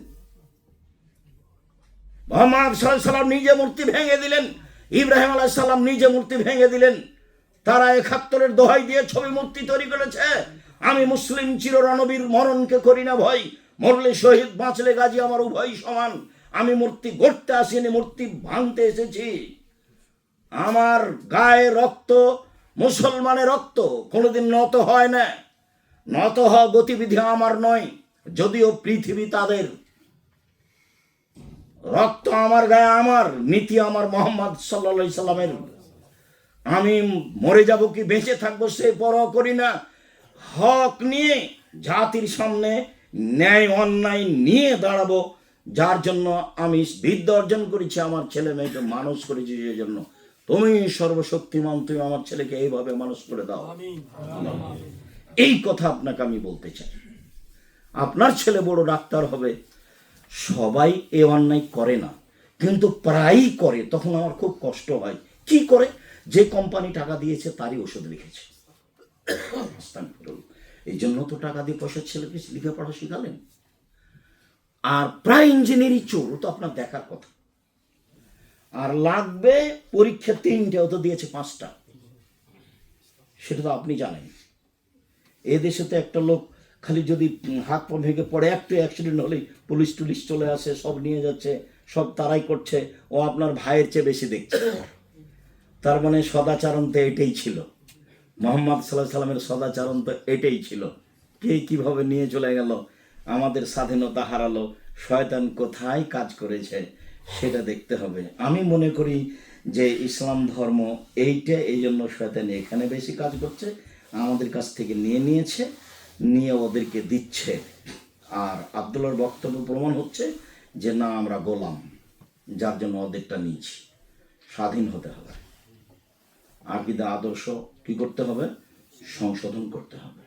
মুহাম্মদ সাল্লাল্লাহু আলাইহি সাল্লাম নিজে মূর্তি ভেঙে দিলেন, ইব্রাহিম আলাইহিস সালাম নিজে মূর্তি ভেঙে দিলেন। তারা ৭১-এর দোহাই দিয়ে ছবি মূর্তি তৈরি করেছে। আমি মুসলিম চির রণবীর, মরণকে করি না ভয়, মরলে শহীদ বাঁচলে গাজী আমার উভয় সমান। আমি মূর্তি গড়তে আসিনি, মূর্তি ভাঙতে এসেছি। আমার গায়ে রক্ত মুসলমানের রক্ত, কোনোদিন নত হয় না। নত হওয়া গতিবিধি আমার নয়, যদিও পৃথিবী তাদের। রক্ত আমার গায়ে, আমার নীতি আমার মুহাম্মদ সাল্লাল্লাহু আলাইহি সাল্লামের। আমি মরে যাব কি বেঁচে থাকবো সে পরোয়া করি না। হক নিয়ে জাতির সামনে ন্যায় অন্যায় নিয়ে দাঁড়াবো, যার জন্য আমি বিদ্যা অর্জন করেছি, আমার ছেলে মেয়েকে মানুষ করেছি। সেই জন্য তুমি সর্বশক্তিমান, তুমি আমার ছেলেকে এইভাবে মানুষ করে দাও। এই কথা আপনাকে আমি বলতে চাই। আপনার ছেলে বড় ডাক্তার হবে, সবাই এ অন্যায় করে না, কিন্তু প্রায়ই করে। তখন আমার খুব কষ্ট হয়। কি করে? যে কোম্পানি টাকা দিয়েছে তারই ওষুধ লিখেছে। এই জন্য তো টাকা দিয়ে পয়সার ছেলেকে লেখাপড়া শিখালেন। আর প্রায় ইঞ্জিনিয়ারিং চোর, তো আপনার দেখার কথা। আর লাগবে পরীক্ষা ৩টে, ও তো দিয়েছে ৫টা। সেটা তো আপনি জানেন। এ দেশে তো একটা লোক খালি যদি হাত পা ভেঙে পড়ে, একটু অ্যাক্সিডেন্ট হলেই পুলিশ টুলিশ চলে আসে, সব নিয়ে যাচ্ছে, সব তারাই করছে। ও আপনার ভাইয়ের চেয়ে বেশি দেখছে। তার মানে সদাচরণ তো এটাই ছিল, মুহাম্মদ সাল্লাল্লাহু আলাইহি সাল্লামের সদাচরণ তো এটাই ছিল। কে কিভাবে নিয়ে চলে গেল, আমাদের স্বাধীনতা হারালো, শয়তান কোথায় কাজ করেছে সেটা দেখতে হবে। আমি মনে করি যে ইসলাম ধর্ম এইটা, এই জন্য শয়তান এখানে বেশি কাজ করছে, আমাদের কাছ থেকে নিয়েছে, নিয়ে ওদেরকে দিচ্ছে। আর আব্দুল্লাহর বক্তব্য প্রমাণ হচ্ছে যে না, আমরা গোলাম, যার জন্য ওদেরটা নিয়েছি। স্বাধীন হতে হবে। আকীদা আদর্শ কি করতে হবে? সংশোধন করতে হবে।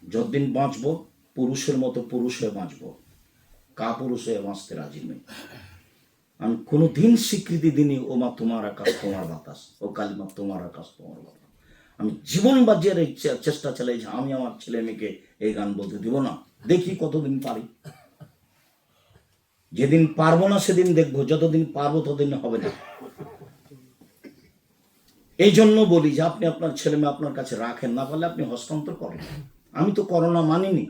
যতদিন বাঁচবো পুরুষের মতো পুরুষ হয়ে বাঁচবো, কাপুরুষ হয়ে বাঁচতে রাজি নই। আমি কোনোদিন স্বীকৃতি দিনই ও মা তোমার আকাশ তোমার বাতাস, ও কালিমা তোমার আকাশ তোমার বাতাস। আমি জীবন বাজিয়ে চেষ্টা চালাইছি, আমি আমার ছেলে মেয়েকে এই গান বলতে দিব না। দেখি কতদিন পারি। যেদিন পারবো না সেদিন দেখবো, যতদিন পারবো ততদিন হবে না। এই জন্য বলি যে আপনি আপনার ছেলে মেয়ে আপনার কাছে রাখেন, না পারলে আপনি হস্তান্তর করেন। আমি তো করোনা মানিনি।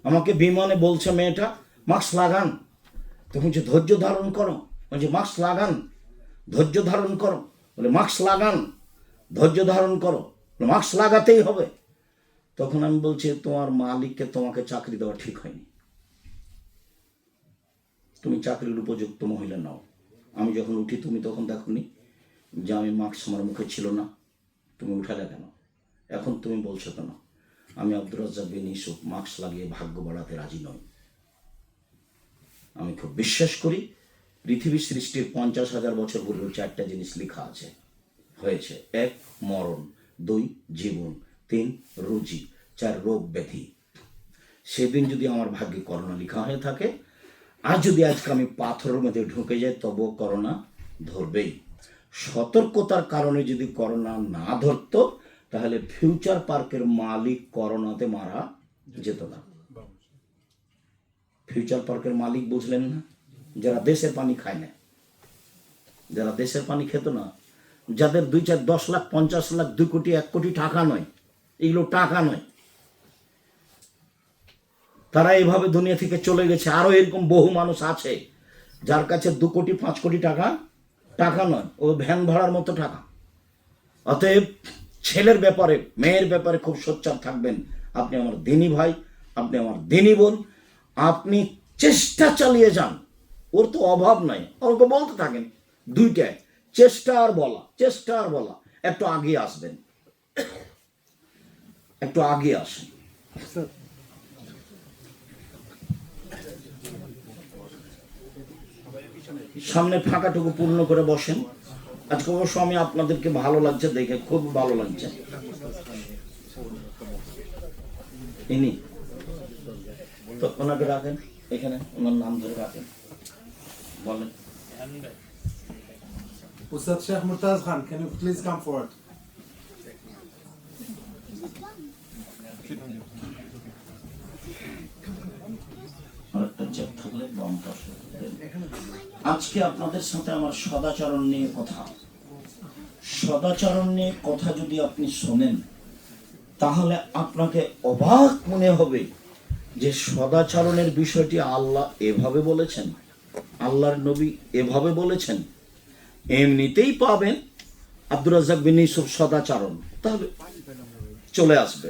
আমাকে বিমানে বলছে মেয়েটা, মাস্ক লাগান। তখন যে ধৈর্য ধারণ করো, বলছে মাস্ক লাগান, ধৈর্য ধারণ করো। বলে মাস্ক লাগান, ধৈর্য ধারণ করো, মাস্ক লাগাতেই হবে। তখন আমি বলছি, তোমার মালিককে তোমাকে চাকরি দেওয়া ঠিক হয়নি, তুমি চাকরির উপযুক্ত মহিলা নাও। আমি যখন উঠি তুমি তখন দেখোনি যে আমি মাস্ক আমার মুখে ছিল না, তুমি উঠালে কেন? এখন তুমি বলছো কেন? আমি আব্দুর রাজ্জাক বিন ইউসুফ মাস্ক লাগিয়ে ভাগ্য বাড়াতে রাজি নই। আমি খুব বিশ্বাস করি পৃথিবী সৃষ্টির 50,000 বছর পূর্বে 4টা জিনিস লেখা আছে হয়েছে। 1 মরণ, 2 জীবন, 3 রুজি, 4 রোগ ব্যাধি। সেদিন যদি আমার ভাগ্যে করোনা লেখা হয়ে থাকে, আর যদি আজকে আমি পাথরের মধ্যে ঢুকে যাই, তবুও করোনা ধরবেই। সতর্কতার কারণে যদি করোনা না ধরতো, তাহলে ফিউচার পার্কের মালিক করোনাতে মারা যেত না। ফিউচার পার্কের মালিক বুঝলেন না? যারা দেশের পানি খায় না, যারা দেশের পানি খেত না, যাদের 2, 4, 10 লাখ, 50 লাখ, 2 কোটি, 1 কোটি টাকা নয়, এগুলো টাকা নয়, তারা এইভাবে দুনিয়া থেকে চলে গেছে। আরো এরকম বহু মানুষ আছে যার কাছে 2 কোটি, 5 কোটি টাকা টাকা নয়, ও ভ্যান ভাড়ার মতো টাকা। অতএব ছেলের ব্যাপারে, মেয়ের ব্যাপারে খুব সোচ্চার থাকবেন। আপনি আমার দিনী ভাই, আপনি আমার দিনী বোন, আপনি চেষ্টা চালিয়ে যান। ওর তো অভাব নাই, ওকে বলতে থাকেন 2টায়, চেষ্টা আর বলা, চেষ্টা আর বলা। একটু আগে আসবেন, একটু আগে আসেন। সামনে ফাঁকাটুকু পূর্ণ করে বসেন। আজকে অবশ্য আমি আপনাদেরকে ভালো লাগছে দেখে, খুব ভালো লাগছে। ইনি তো ওনাকে রাখেন এখানে, ওনার নাম ধরে রাখেন, বলেন। Ustad Sheikh Murtaz Khan, can you please come forward? আরেকটা চেক থাকলে বাম পাশে দেন। আজকে আপনাদের সাথে আমার সদাচরণ নিয়ে কথা। সদাচরণ নিয়ে কথা যদি আপনি শোনেন তাহলে আপনাকে অবাক মনে হবে যে সদাচরণের বিষয়টি আল্লাহ এভাবে বলেছেন, আল্লাহর নবী এভাবে বলেছেন। এমনিতেই পাবেন আব্দুর রাজ্জাক বিন ইউসুফ সদাচরণ, তবে চলে আসবে।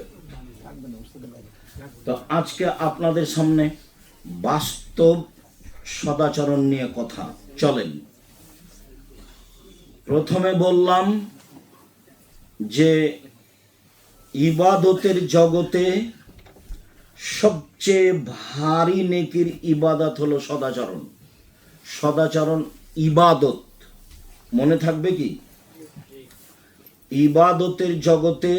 তো আজকে আপনাদের সামনে বাস্তব সদাচরণ নিয়ে কথা। চলেন, প্রথমে বললাম যে ইবাদতের জগতে সবচেয়ে ভারী নেকির ইবাদত হলো সদাচরণ। সদাচরণ ইবাদত, মনে থাকবে কি? ইবাদতের জগতে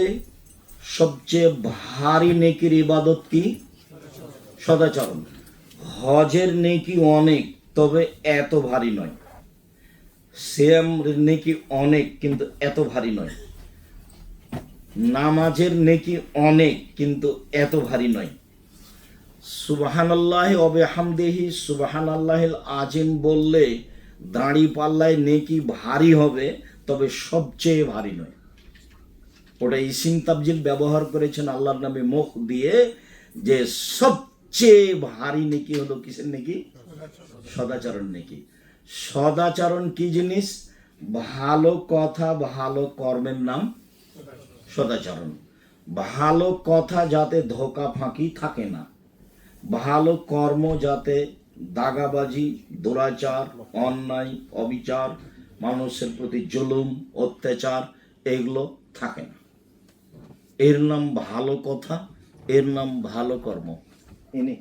সবচেয়ে ভারী নেকির ইবাদত কি? সদাচরণ। হজের নেকি অনেক, তবে এত ভারী নয়। সিয়াম নেকি অনেক, কিন্তু এত ভারী নয়। নামাজের নেকি অনেক, কিন্তু এত ভারী নয়। সুবহানাল্লাহি ওয়া বিহামদিহি সুবহানাল্লাহিল আযীম বললে দাঁড়ি পাল্লায় নেকি ভারী হবে, তবে সবচেয়ে ভারী নয়। ওটা ইসিম তাবজিল ব্যবহার করেছেন আল্লাহর নামে মুখ দিয়ে, যে সবচেয়ে ভারী নেকি হলো কিসের নেকি? সদাচরণ নেকি। সদাচরণ কি জিনিস? ভালো কথা, ভালো কর্মের নাম সদাচরণ। ভালো কথা যাতে ধোকা ফাঁকি থাকে না, ভালো কর্ম যাতে দাগাবাজি, দুরাচার, অন্যায়, অবিচার, মানুষের প্রতি জুলুম, অত্যাচার এগুলো থাকে না, এর নাম ভালো কথা, এর নাম ভালো কর্ম। ইনি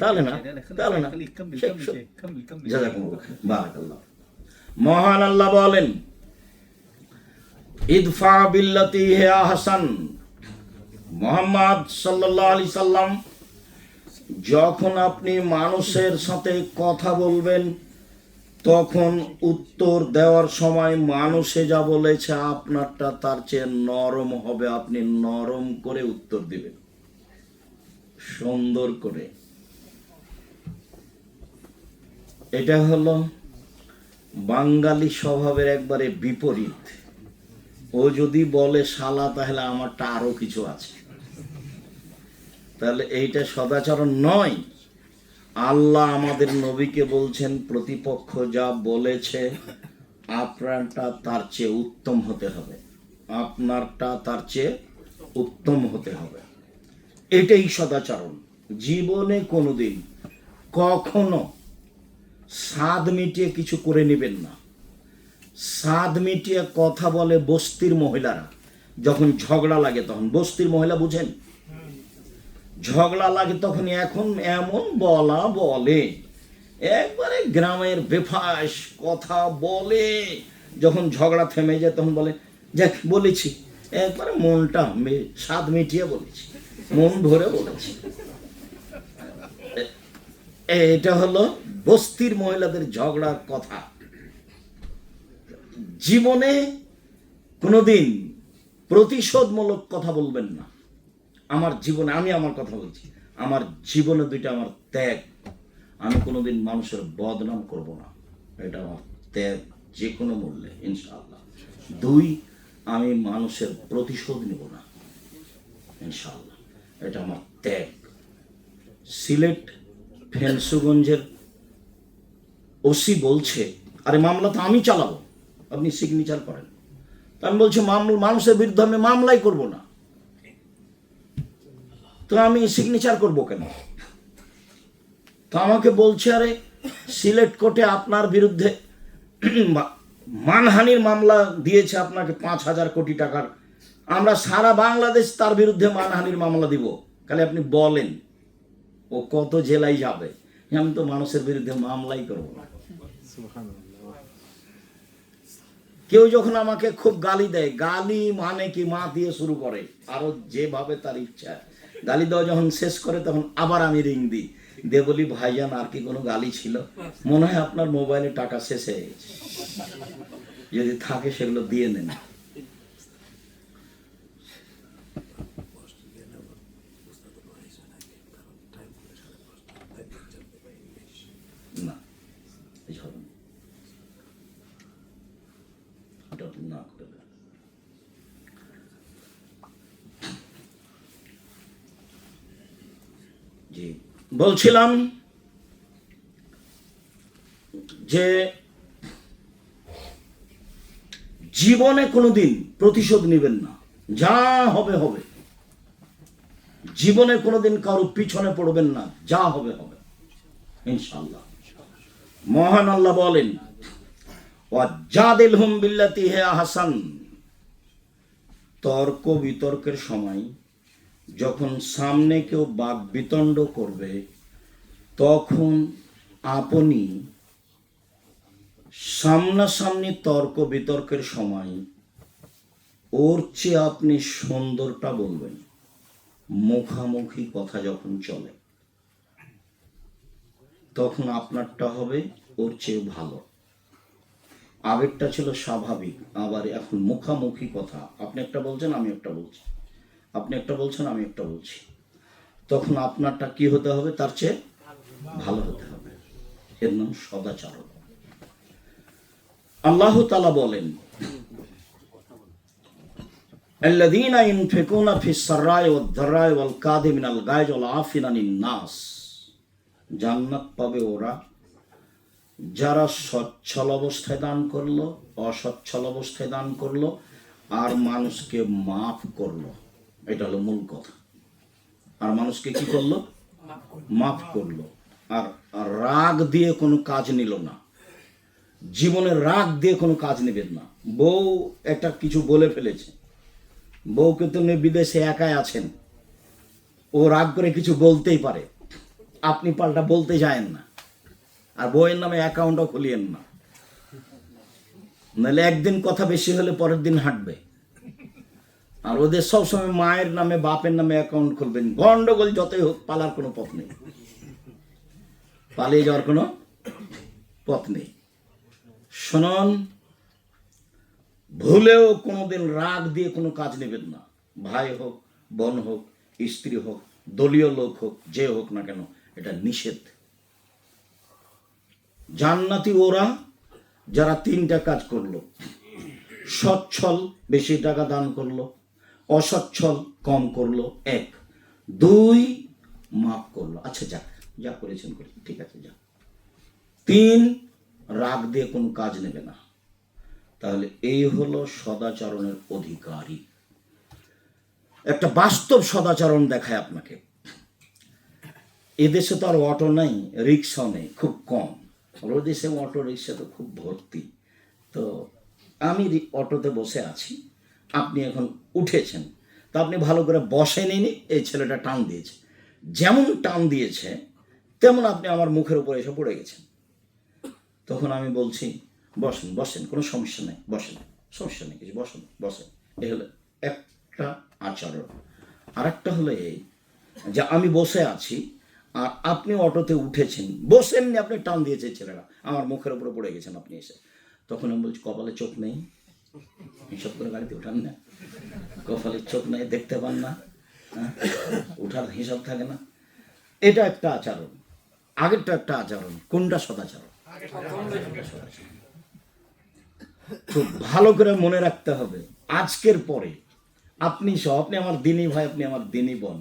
তাহলে না বারাকাল্লাহ। মহান আল্লাহ বলেন, ইদফা বিল্লাতি হে আহসান। মুহাম্মদ সাল্লাল্লাহু আলাইহি সাল্লাম, যখন আপনি মানুষের সাথে কথা বলবেন তখন উত্তর দেওয়ার সময় মানুষে যা বলেছে আপনারটা তার চেয়ে নরম হবে। আপনি নরম করে উত্তর দিবেন, সুন্দর করে। এটা হলো বাঙালি স্বভাবের একবারে বিপরীত। ও যদি বলে শালা, তাহলে আমারটা আরো কিছু আছে, তাহলে এইটা সদাচরণ নয়। আল্লাহ আমাদের নবীকে বলছেন, প্রতিপক্ষ যা বলেছে আপনারটা তার চেয়ে উত্তম হতে হবে, আপনারটা তার চেয়ে উত্তম হতে হবে। এটাই সদাচরণ। জীবনে কোনোদিন কখনো স্বাদ মিটিয়ে কিছু করে নেবেন না। স্বাদ মিটিয়ে কথা বলে বস্তির মহিলারা, যখন ঝগড়া লাগে তখন। বস্তির মহিলা বুঝেন? ঝগড়া লাগে তখন এখন এমন বলা বলে, একবারে গ্রামের বেফাস কথা বলে। যখন ঝগড়া থেমে যায় তখন বলে, যাক বলেছি, একবারে মনটা স্বাদ মিটিয়ে বলেছি, মন ভরে বলেছি। এটা হলো বস্তির মহিলাদের ঝগড়ার কথা। জীবনে কোনোদিন প্রতিশোধমূলক কথা বলবেন না। আমার জীবনে, আমি আমার কথা বলছি, আমার জীবনে দুইটা আমার ত্যাগ। আমি কোনোদিন মানুষের বদনাম করব না, এটা আমার ত্যাগ, যে কোনো মূল্যে ইনশাআল্লাহ। দুই, আমি মানুষের প্রতিশোধ নেব না ইনশাআল্লাহ, এটা আমার ত্যাগ। সিলেট ফেন্সুগঞ্জের ওসি বলছে, আরে মামলা তো আমি চালাবো, আপনি সিগনেচার করেন। তো আমি বলছি, মানুষের বিরুদ্ধে আমি মামলাই করব না, তো আমি সিগনেচার করব কেন? তো আমাকে বলছে, আরে সিলেট কোর্টে আপনার বিরুদ্ধে মানহানির মামলা দিয়েছে আপনাকে 5,000 কোটি টাকার, আমরা সারা বাংলাদেশ তার বিরুদ্ধে মানহানির মামলা দিব, খালি আপনি বলেন ও কত জেলায় যাবে। আমি তো মানুষের বিরুদ্ধে মামলাই করব না। কেউ যখন আমাকে খুব গালি দেয়, গালি মানে কি মা দিয়ে শুরু করে, আরো যেভাবে তার ইচ্ছা, গালি দেওয়া যখন শেষ করে তখন আবার আমি রিং দিই, দিয়ে বলি ভাইজান আর কি কোনো গালি ছিল? মনে হয় আপনার মোবাইলে টাকা শেষ হয়ে গেছে, যদি থাকে সেগুলো দিয়ে নেন। না, এই হবে না। এটা না করে দেন। জি, বলছিলাম যে জীবনে কোনোদিন প্রতিশোধ নেবেন না, যা হবে হবে। জীবনে কোনোদিন কারো পিছনে পড়বেন না, যা হবে হবে ইনশাআল্লাহ। মহান আল্লাহ বলেন, ওয়াজাদিলহুম বিল্লাতি হিয়া আহসান। তর্ক বিতর্কের সময় যখন সামনে কেউ বাক বিতণ্ড করবে, তখন আপনি সামনাসামনি তর্ক বিতর্কের সময় ওর চেয়ে আপনি সুন্দরটা বলবেন। মুখামুখি কথা যখন চলে তখন আপনারটা হবে ওর চেয়ে ভালো। আগেরটা ছিল স্বাভাবিক, আবার এখন মুখামুখি কথা, আপনি একটা বলছেন আমি একটা বলছি, আপনি একটা বলছেন আমি একটা বলছি, তখন আপনারটা কি হতে হবে? তার চেয়ে ভালো হতে হবে। এর নাম সদাচরণ। আল্লাহ তাআলা বলেন, আল্লাযীনা ইউনফিকুনা ফিস সাররাই ওয়াদ দাররাই ওয়াল কাযিমিনাল গায়জ ওয়াল আফিনা আনিন নাস। জান্নাত পাবে ওরা যারা সচ্ছল অবস্থায় দান করলো, অসচ্ছল অবস্থায় দান করলো, আর মানুষকে মাফ করলো। এটা হলো মূল কথা। আর মানুষকে কি করলো? মাফ করলো। আর রাগ দিয়ে কোনো কাজ নিল না। জীবনে রাগ দিয়ে কোনো কাজ নেবেন না। বউ একটা কিছু বলে ফেলেছে, বউকে তো নিয়ে বিদেশে একাই আছেন, ও রাগ করে কিছু বলতেই পারে, আপনি পাল্টা বলতে যায়েন না। আর বউয়ের নামে অ্যাকাউন্টও খুলিয়েন না, নাহলে একদিন কথা বেশি হলে পরের দিন হাঁটবে। আর ওদের সবসময় মায়ের নামে বাপের নামে অ্যাকাউন্ট খুলবেন, গন্ডগোল যতই হোক পালার কোনো পথ নেই, পালিয়ে যাওয়ার কোনো পথ নেই। শুনুন, ভুলেও কোনোদিন রাগ দিয়ে কোনো কাজ নেবেন না। ভাই হোক, বোন হোক, স্ত্রী হোক, দলীয় লোক হোক, যে হোক না কেন, এটা নিষেধ। জান্নাতি ওরা যারা তিনটা কাজ করলো, সচ্ছল বেশি টাকা দান করলো, অসচ্ছল কম করলো, 1, 2 মাফ করলো, আচ্ছা যাক, যা করেছেন করেছেন, ঠিক আছে যা। 3 রাগ দিয়ে কোনো কাজ নেবে না। তাহলে এই হলো সদাচরণের অধিকারী। একটা বাস্তব সদাচরণ দেখায় আপনাকে। এদেশে তো আর অটো নাই, রিক্সাও নেই, খুব কম। ওর দেশে অটো রিক্সা তো খুব ভর্তি। তো আমি অটোতে বসে আছি, আপনি এখন উঠেছেন, তা আপনি ভালো করে বসেননি, এই ছেলেটা টান দিয়েছে। যেমন টান দিয়েছে তেমন আপনি আমার মুখের উপরে এসে পড়ে গেছেন। তখন আমি বলছি বসেন বসেন, কোনো সমস্যা নেই, বসেন, সমস্যা নেই কিছু, বসেন বসেন। এই হলো একটা আচরণ। আর একটা হলো এই যে আমি বসে আছি আর আপনি অটোতে উঠেছেন, বসেননি, আপনি টান দিয়েছে ছেলেরা, আমার মুখের উপরে পড়ে গেছেন আপনি এসে। তখন আমি বলছি কপালে চোখ নেই, এইসব করে গাড়িতে উঠান না, কপালে চোখ নেই, দেখতে পান না, উঠার হিসাব থাকে না। এটা একটা আচরণ। আগেরটা একটা আচরণ। কোনটা সদাচরণ? খুব ভালো করে মনে রাখতে হবে। আজকের পরে আপনি সহ, আপনি আমার দিনী ভাই, আপনি আমার দিনী বোন,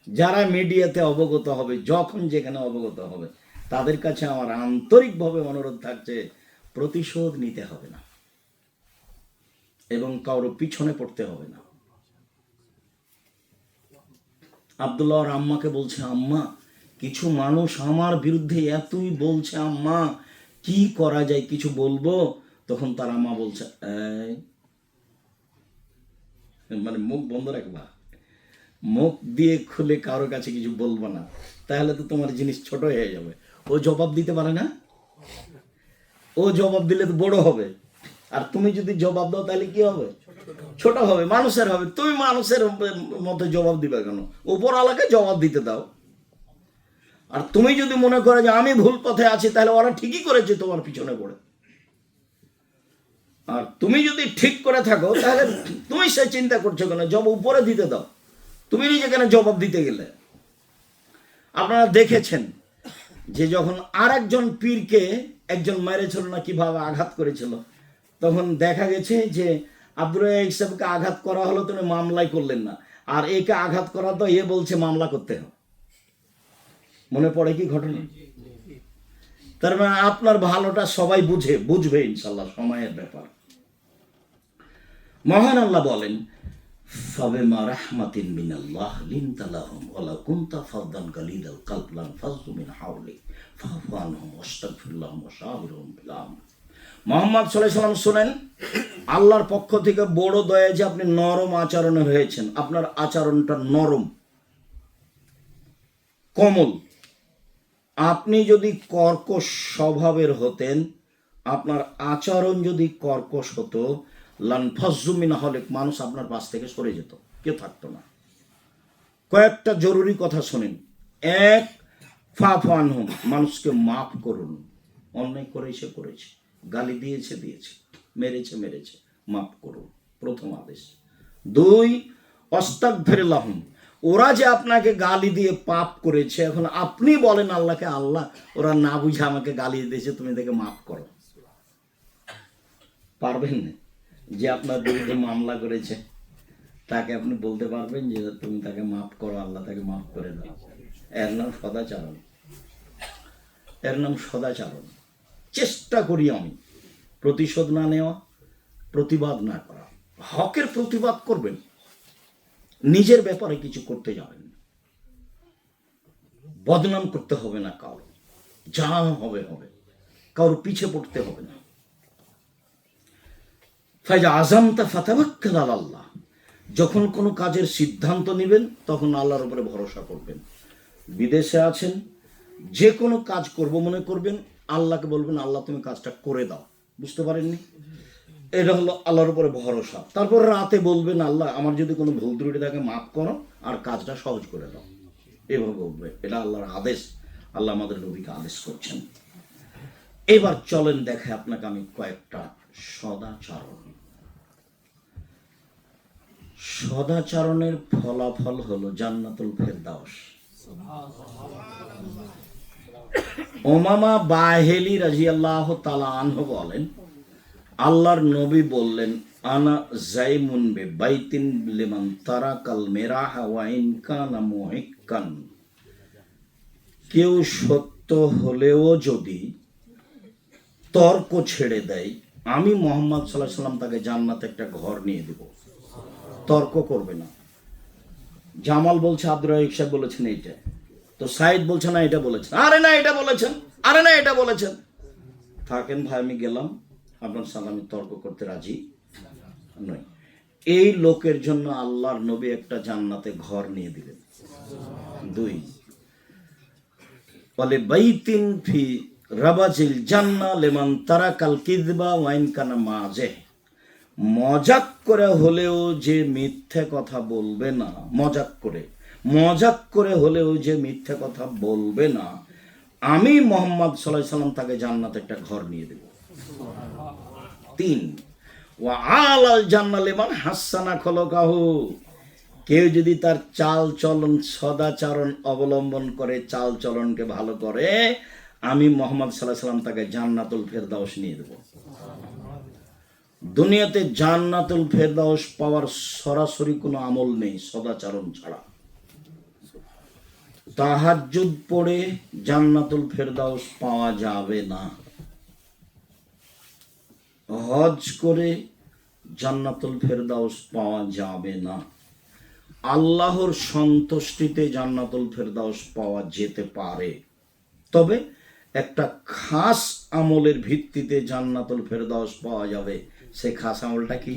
যারা মিডিয়াতে অবগত হবে, যখন যেখানে অবগত হবে, তাদের কাছে আমার আন্তরিকভাবে অনুরোধ থাকছে, প্রতিশোধ নিতে হবে না এবং কারো পিছনে পড়তে হবে না। আব্দুল্লাহর আম্মাকে বলছে, আম্মা কিছু মানুষ আমার বিরুদ্ধে এতই বলছে, আম্মা কি করা যায়, কিছু বলবো? তখন তার আম্মা বলছে, মানে মুখ বন্ধ রাখবা, মুখ দিয়ে খুলে কারো কাছে কিছু বলবো না, তাহলে তো তোমার জিনিস ছোট হয়ে যাবে। ও জবাব দিতে পারে না, ও জবাব দিলে তো বড় হবে। আর তুমি যদি জবাব দাও তাহলে কি হবে? ছোট হবে, মানুষের হবে। তুমি মানুষের মতো জবাব দিবে কেন? উপর আলাকে জবাব দিতে দাও। আর তুমি যদি মনে করো যে আমি ভুল পথে আছি, তাহলে ওরা ঠিকই করেছে তোমার পিছনে পড়ে। আর তুমি যদি ঠিক করে থাকো, তাহলে তুমি সে চিন্তা করছো কেন? জবাব উপরে দিতে দাও। তুমি নিজে কেন জবাব দিতে গেলে? আপনারা দেখেছেন যে যখন আর একজন পীরকে একজন মেরেছিল না, কিভাবে আঘাত করেছিল, তখন দেখা গেছে যে আব্দুর রাজ্জাক সাহেবকে আঘাত করা হলো, তুমি মামলাই করলেন না, আর একে আঘাত করা তো এ বলছে মামলা করতে হবে। মনে পড়ে কি ঘটনা? তার মানে আপনার ভালোটা সবাই বুঝবে ইনশাল্লাহ, সময়ের ব্যাপার। মহান আল্লাহ বলেন, ফাবিমা রাহমাতিন মিনাল্লাহ লিনতা লাহুম ওয়ালা কুনতা ফাদদান গালিদাল কলব লানফাযু মিন হাওলিক ফাফু আনহুম ওয়াস্তাগফির লাহুম ওয়াশাবিরহুম ফিল আমর। মুহাম্মদ সাল্লাল্লাহু আলাইহি ওয়াসাল্লাম শুনেন, আল্লাহর পক্ষ থেকে বড় দয়া যে আপনি নরম আচরণে হয়েছেন। আপনার আচরণটা নরম, কোমল। আপনি যদি কর্কশ স্বভাবের হতেন, আপনার আচরণ যদি কর্কশ হতো, লানফাযু মিন হাওলিক, মানুষ আপনার পাশ থেকে সরে যেত, কেউ থাকতো না। কয়েকটা জরুরি কথা শোনেন। এক, ফাফু আনহুম, মানুষকে মাফ করুন। অন্যায় করেছে, গালি দিয়েছে, মেরেছে, মাফ করুন, প্রথম আদেশ। দুই, আস্তাগফির লাহুম, ওরা যে আপনাকে গালি দিয়ে পাপ করেছে, এখন আপনি বলেন আল্লাহকে, আল্লাহ ওরা না বুঝে আমাকে গালি দিয়েছে, তুমি তাকে মাফ করো। পারবেন না? যে আপনার বিরুদ্ধে মামলা করেছে তাকে আপনি বলতে পারবেন যে তুমি তাকে মাফ করো, আল্লাহ তাকে মাফ করে দাও? এর নাম সদাচারণ। চেষ্টা করি আমি প্রতিশোধ না নেওয়া, প্রতিবাদ না করা। হকের প্রতিবাদ করবেন, নিজের ব্যাপারে কিছু করতে যাবেন, বদনাম করতে হবে না কারো, যা হবে কারোর পিছে পড়তে হবে না। ফাইজা আযামতা ফাতাওয়াক্কাল আলাল্লাহ, যখন কোনো কাজের সিদ্ধান্ত নেবেন তখন আল্লাহর উপরে ভরসা করবেন। বিদেশে আছেন, যে কোনো কাজ করব মনে করবেন, আল্লাহকে বলবেন আল্লাহ তুমি কাজটা করে দাও। বুঝতে পারেননি? এটা হলো আল্লাহর উপরে ভরসা। তারপর রাতে বলবেন আল্লাহ আমার যদি কোনো ভুল ত্রুটি থাকে মাফ করো, আর কাজটা সহজ করে দাও। এভাবে বলবে, এটা আল্লাহর আদেশ। আল্লাহ আমাদের নবীকে আদেশ করছেন। এবার চলেন দেখে আপনাকে আমি কয়েকটা সদাচরণের ফলাফল হলো জান্নাতুল ফেরদাউস। উমামা বাহেলি রাদিয়াল্লাহু তাআলা আনহু বলেন, আল্লাহর নবী বললেন, আনা জাইমুন বে বাইতিন লিমান তারাকাল মিরাহা ওয়া ইন কানা মুহিক্কান, কেউ সত্য হলেও যদি তর্ক ছেড়ে দেয়, আমি মুহাম্মদ সাল্লাল্লাহু আলাইহি ওয়াসাল্লাম তাকে জান্নাতে একটা ঘর নিয়ে দেব। তর্ক করবে না। জামাল বলছে আব্দুর রাজ্জাক সাহেব বলেছেন এইটা, তো সাইদ বলছে না এটা বলেছেন, আরে না এটা বলেছেন। থাকেন ভাই, আমি গেলাম, আপনার সাথে আমি তর্ক করতে রাজি নই। এই লোকের জন্য আল্লাহর নবী একটা জান্নাতে ঘর নিয়ে দিলেন। দুই, বলে বাইতিন ফি রাবাজিল জান্নাহ লিমান তারাকাল কিযবা ওয়া ইন কানা মাজিহ, মজাক করে হলেও যে মিথ্যে কথা বলবে না, মজাক করে হলেও যে মিথ্যে কথা বলবে না, আমি মুহাম্মদ সাল্লাল্লাহু আলাইহি সাল্লাম তাকে জান্নাতে একটা ঘর নিয়ে দেব। তিন, ওয়া আলাল জান্নাহ লিমান হাসানা খলকাহু, কেউ যদি তার চাল চলন সদাচরণ অবলম্বন করে, চাল চলনকে ভালো করে, আমি মুহাম্মদ সাল্লাল্লাহু আলাইহি সাল্লাম তাকে জান্নাতুল ফেরদাউস নিয়ে দেব। দুনিয়াতে জান্নাতুল ফেরদাউস পাওয়ার সরাসরি কোনো আমল নেই সদাচরণ ছাড়া। তাহাজ্জুদ পড়ে জান্নাতুল ফেরদাউস পাওয়া যাবে না, হজ করে জান্নাতুল ফেরদাউস পাওয়া যাবে না, আল্লাহর সন্তুষ্টিতে জান্নাতুল ফেরদাউস পাওয়া যেতে পারে, তবে একটা খাস আমলের ভিত্তিতে জান্নাতুল ফেরদাউস পাওয়া যাবে। সেই খাস আমলটা কি?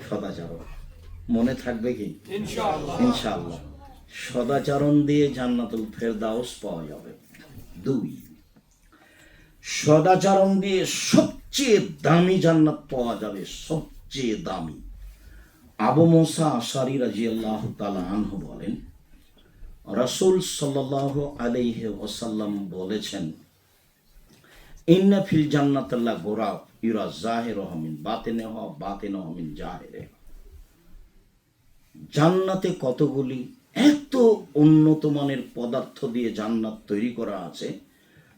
সদাচরণ। মনে থাকবে কি? ইনশাআল্লাহ সদাচরণ দিয়ে জান্নাতুল ফেরদাউস পাওয়া যাবে। দুই, সদাচরণ দিয়ে সবচেয়ে দামি জান্নাত পাওয়া যাবে, সবচেয়ে দামি। আবু মুসা আশারী রাদিয়াল্লাহু তাআলা আনহু বলেন, রাসূল সাল্লাল্লাহু আলাইহি ওয়াসাল্লাম বলেছেন, ইন্না ফিল জান্নাতি লা গুরাব ইউরা যাহিরুহা মিন বাতিনিহা বাতিনুহা মিন জাহিরিহা। জান্নাতে কতগুলি এত উন্নত মানের পদার্থ দিয়ে জান্নাত তৈরি করা আছে,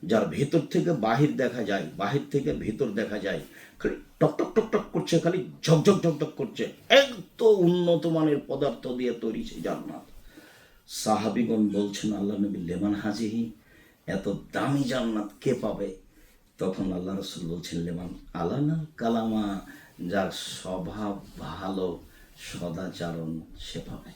যার ভেতর থেকে বাহির দেখা যায়, বাহির থেকে ভেতর দেখা যায়, খালি টক টক টক টক করছে, খালি ঝকঝক ঝকঝক করছে, এত উন্নত মানের পদার্থ দিয়ে তৈরি সেই জান্নাত। সাহাবীগণ বলছেন, আল্লাহ নবী লেমান হাজিহি, এত দামি জান্নাত কে পাবে? তখন আল্লাহ রাসূল বলছেন, লেমান আলানা কালামা, যার স্বভাব ভালো, সদাচরণ, সে পাবে।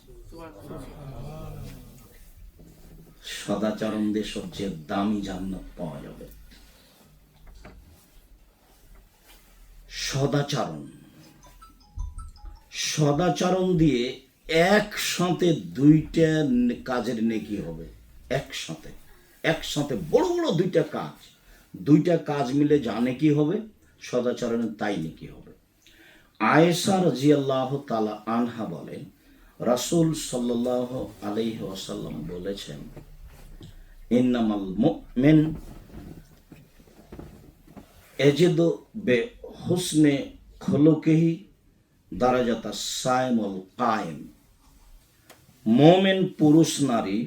সদাচরণ দিয়ে সবচেয়ে দামি জান্নাত পাওয়া যাবে। সদাচরণ, সদাচরণ দিয়ে একসাথে দুইটা কাজের নেকি হবে। একসাথে একসাথে বড় বড় দুইটা কাজ মিলে যা নেকি হবে, সদাচরণের তাই নেকি হবে। আয়েশা রাদিয়াল্লাহু তাআলা আনহা বলেন, রাসূল সাল্লাল্লাহু আলাইহি ওয়াসাল্লাম বলেছেন, ইন্নামাল মুমিন ইয়াজিদু বিহুসনি খুলুকিহি দারাজাতাস সাইমুল কায়েম। মুমিন পুরুষ নারী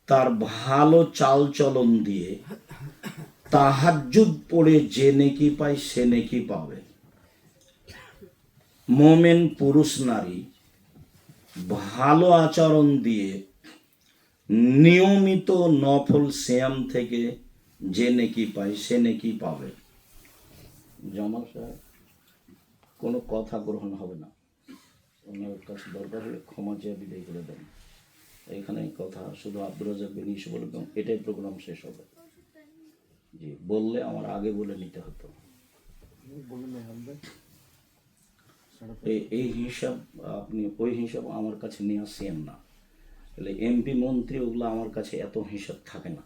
তার ভালো চালচলন দিয়ে তাহাজ্জুদ পড়ে যে নেকি পায় সে নেকি পাবে। মুমিন পুরুষ নারী ভালো আচরণ দিয়ে নিয়মিত নফল সিয়াম থেকে যে নেকি পায় সে নেকি পাবে। জামাল সাহেব, কোনো কথা গ্রহণ হবে না, ওনার কাছে দরকার হলে ক্ষমা চেয়ে বিদায় করে দেন। এখানে কথা শুধু আব্দুর রাজ্জাক বিন ইউসুফ বলবেন, এটাই প্রোগ্রাম শেষ হবে। জি, বললে আমার আগে বলে নিতে হতো। এই হিসাব আপনি ওই হিসাব আমার কাছে নিয়ে আসেন না। তাহলে এমপি মন্ত্রী ওগুলো আমার কাছে এত হিসাব থাকে না,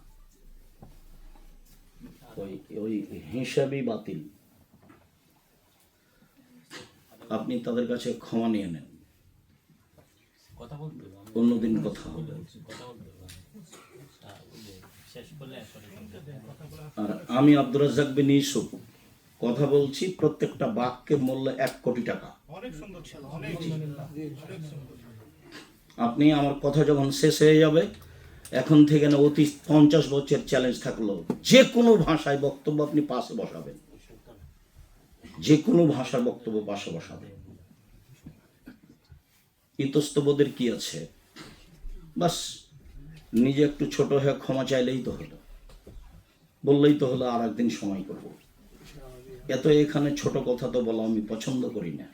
ওই হিসাবই বাতিল। আপনি তাদের কাছে ক্ষমা নিয়ে নেন, অন্যদিন কথা হবে। আর আমি আব্দুর রাজ্জাক বিন ইউসুফ কথা বলছি, প্রত্যেকটা বাক্যের মূল্য 1 কোটি টাকা। আপনি আমার কথা যখন শেষ হয়ে যাবে, এখন থেকে না অতি 50 বছরের চ্যালেঞ্জ থাকলো, যে কোনো ভাষায় বক্তব্য আপনি পাশে বসাবেন, যে কোনো ভাষার বক্তব্য পাশে বসাবেন। ইতস্তবোধের কি আছে? বাস নিজে একটু ছোট হয়ে ক্ষমা চাইলেই তো হলো, বললেই তো হলো, আর একদিন সময় করব। এত এখানে ছোট কথা তো বলা আমি পছন্দ করি না।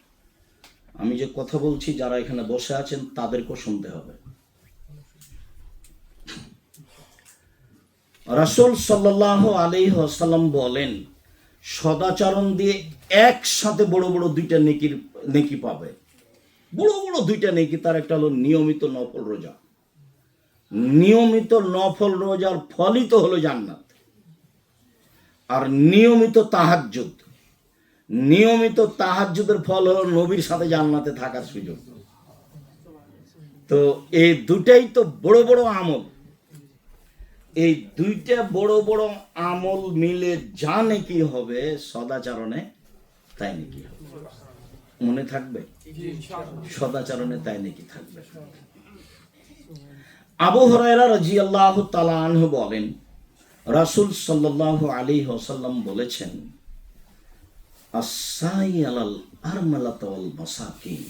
আমি যে কথা বলছি, যারা এখানে বসে আছেন তাদেরকেও শুনতে হবে। রাসূল সাল্লাল্লাহু আলাইহি ওয়াসাল্লাম বলেন, সদাচরণ দিয়ে একসাথে বড় বড় দুইটা নেকি পাবে। বড় বড় দুইটা নেকি, তার একটা হলো নিয়মিত নফল রোজা। নিয়মিত নফল রোজার ফলই তো হলো জান্নাত। আর নিয়মিত তাহাজ্জুদ, নিয়মিত তাহাজ্জুদের ফল হলো নবীর সাথে জান্নাতে থাকার সুযোগ। তো এই দুটাই তো বড় বড় আমল। এই দুইটা বড় বড় আমল মিলে যা নেকি হবে, সদাচরণে তাই নেকি হবে। মনে থাকবে? সদাচরণে তাই নেকি থাকবে। আবু হুরায়রা রাদিয়াল্লাহু তাআলা আনহু বলেন, রাসূল সাল্লাল্লাহু আলাইহি ওয়াসাল্লাম বলেছেন, আস-সাই আলাল আরমালাতি ওয়াল মাসাকিন